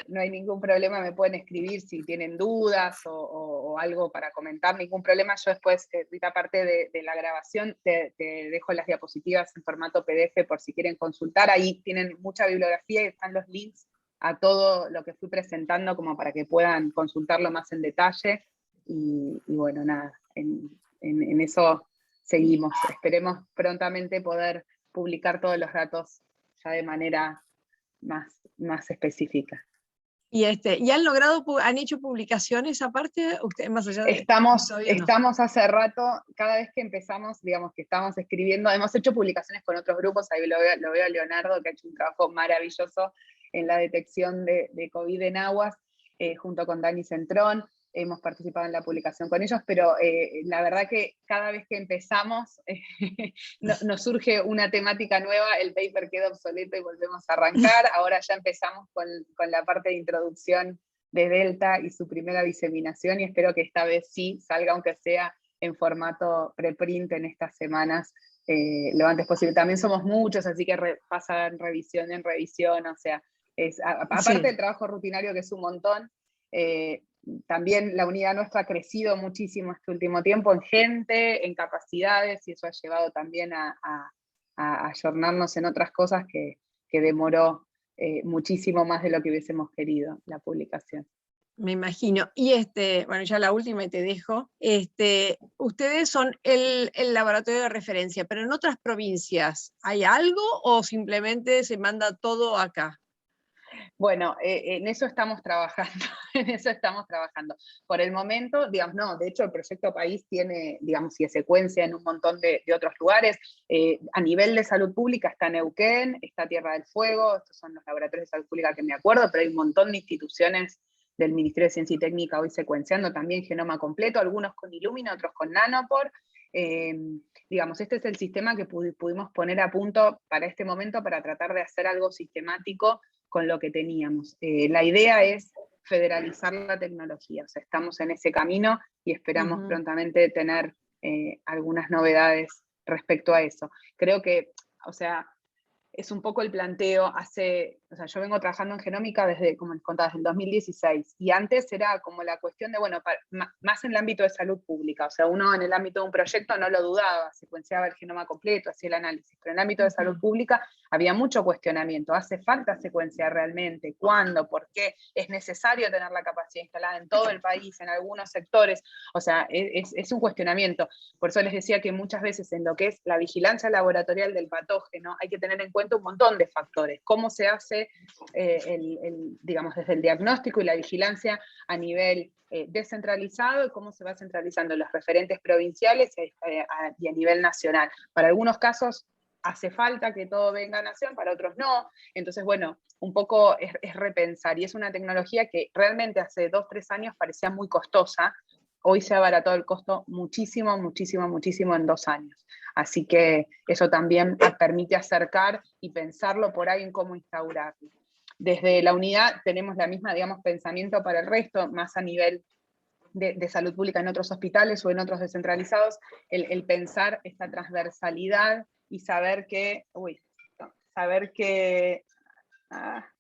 S2: no hay ningún problema, me pueden escribir si tienen dudas o algo para comentar, ningún problema. Yo después, Rita, aparte de la grabación, te dejo las diapositivas en formato PDF por si quieren consultar. Ahí tienen mucha bibliografía y están los links a todo lo que fui presentando, como para que puedan consultarlo más en detalle. Y bueno, nada, en eso seguimos. Esperemos prontamente poder publicar todos los datos ya de manera más específica.
S1: ¿Y han hecho publicaciones aparte? Ustedes, más allá de
S2: estamos hace rato, cada vez que empezamos, digamos que estamos escribiendo, hemos hecho publicaciones con otros grupos, ahí lo veo a Leonardo, que ha hecho un trabajo maravilloso en la detección de COVID en aguas, junto con Dani Centrón. Hemos participado en la publicación con ellos, pero la verdad que cada vez que empezamos nos surge una temática nueva, el paper queda obsoleto y volvemos a arrancar. Ahora ya empezamos con la parte de introducción de Delta y su primera diseminación, y espero que esta vez sí salga, aunque sea en formato preprint en estas semanas, lo antes posible. También somos muchos, así que pasan revisión en revisión, o sea, aparte del trabajo rutinario, que es un montón, también la unidad nuestra ha crecido muchísimo este último tiempo en gente, en capacidades, y eso ha llevado también a ayornarnos en otras cosas que demoró muchísimo más de lo que hubiésemos querido la publicación.
S1: Me imagino. Y bueno, ya la última y te dejo. Ustedes son el laboratorio de referencia, pero en otras provincias, ¿hay algo o simplemente se manda todo acá?
S2: Bueno, en eso estamos trabajando, Por el momento, digamos, no, de hecho el Proyecto País tiene, digamos, y secuencia en un montón de otros lugares. A nivel de salud pública está Neuquén, está Tierra del Fuego, estos son los laboratorios de salud pública que me acuerdo, pero hay un montón de instituciones del Ministerio de Ciencia y Técnica hoy secuenciando también genoma completo, algunos con Illumina, otros con Nanopore. Digamos, este es el sistema que pudimos poner a punto para este momento para tratar de hacer algo sistemático con lo que teníamos. La idea es federalizar la tecnología, o sea, estamos en ese camino y esperamos prontamente tener algunas novedades respecto a eso. Creo que, o sea, es un poco el planteo, o sea, yo vengo trabajando en genómica desde, como les contaba, desde el 2016, y antes era como la cuestión de, bueno, más en el ámbito de salud pública, o sea, uno en el ámbito de un proyecto no lo dudaba, secuenciaba el genoma completo, hacía el análisis, pero en el ámbito de salud pública había mucho cuestionamiento, ¿hace falta secuenciar realmente? ¿Cuándo? ¿Por qué? ¿Es necesario tener la capacidad instalada en todo el país, en algunos sectores? O sea, es un cuestionamiento. Por eso les decía que muchas veces en lo que es la vigilancia laboratorial del patógeno hay que tener en cuenta un montón de factores. ¿Cómo se hace, digamos, desde el diagnóstico y la vigilancia a nivel descentralizado, y cómo se va centralizando los referentes provinciales y a nivel nacional? Para algunos casos hace falta que todo venga a nación, para otros no. Entonces, bueno, un poco es repensar, y es una tecnología que realmente hace 2 o 3 años parecía muy costosa. Hoy se ha abaratado el costo muchísimo, muchísimo, muchísimo en 2 años. Así que eso también permite acercar y pensarlo por ahí en cómo instaurarlo. Desde la unidad tenemos la misma, digamos, pensamiento para el resto, más a nivel de salud pública en otros hospitales o en otros descentralizados, el pensar esta transversalidad y saber que,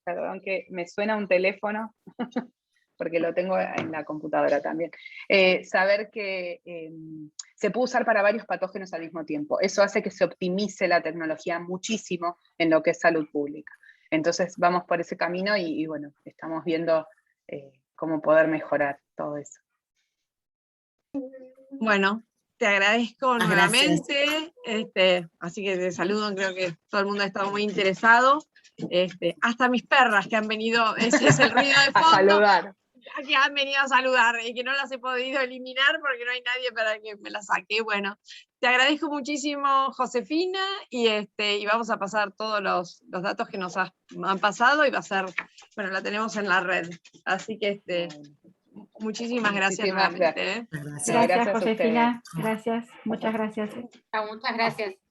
S2: perdón, que me suena un teléfono, porque lo tengo en la computadora también, saber que se puede usar para varios patógenos al mismo tiempo. Eso hace que se optimice la tecnología muchísimo en lo que es salud pública. Entonces vamos por ese camino y bueno, estamos viendo cómo poder mejorar todo eso.
S1: Bueno, te agradezco nuevamente, así que te saludo, creo que todo el mundo ha estado muy interesado. Hasta mis perras que han venido, ese es el ruido de fondo.
S2: A saludar.
S1: Que han venido a saludar y que no las he podido eliminar porque no hay nadie para que me las saque. Bueno, te agradezco muchísimo, Josefina, y vamos a pasar todos los datos que nos han pasado, y va a ser, bueno, la tenemos en la red. Así que Muchísimas gracias
S2: Muchísimas
S1: nuevamente.
S2: gracias.
S6: Gracias,
S2: Gracias a
S6: Josefina.
S2: ustedes.
S6: Gracias, muchas gracias.
S3: Muchas gracias.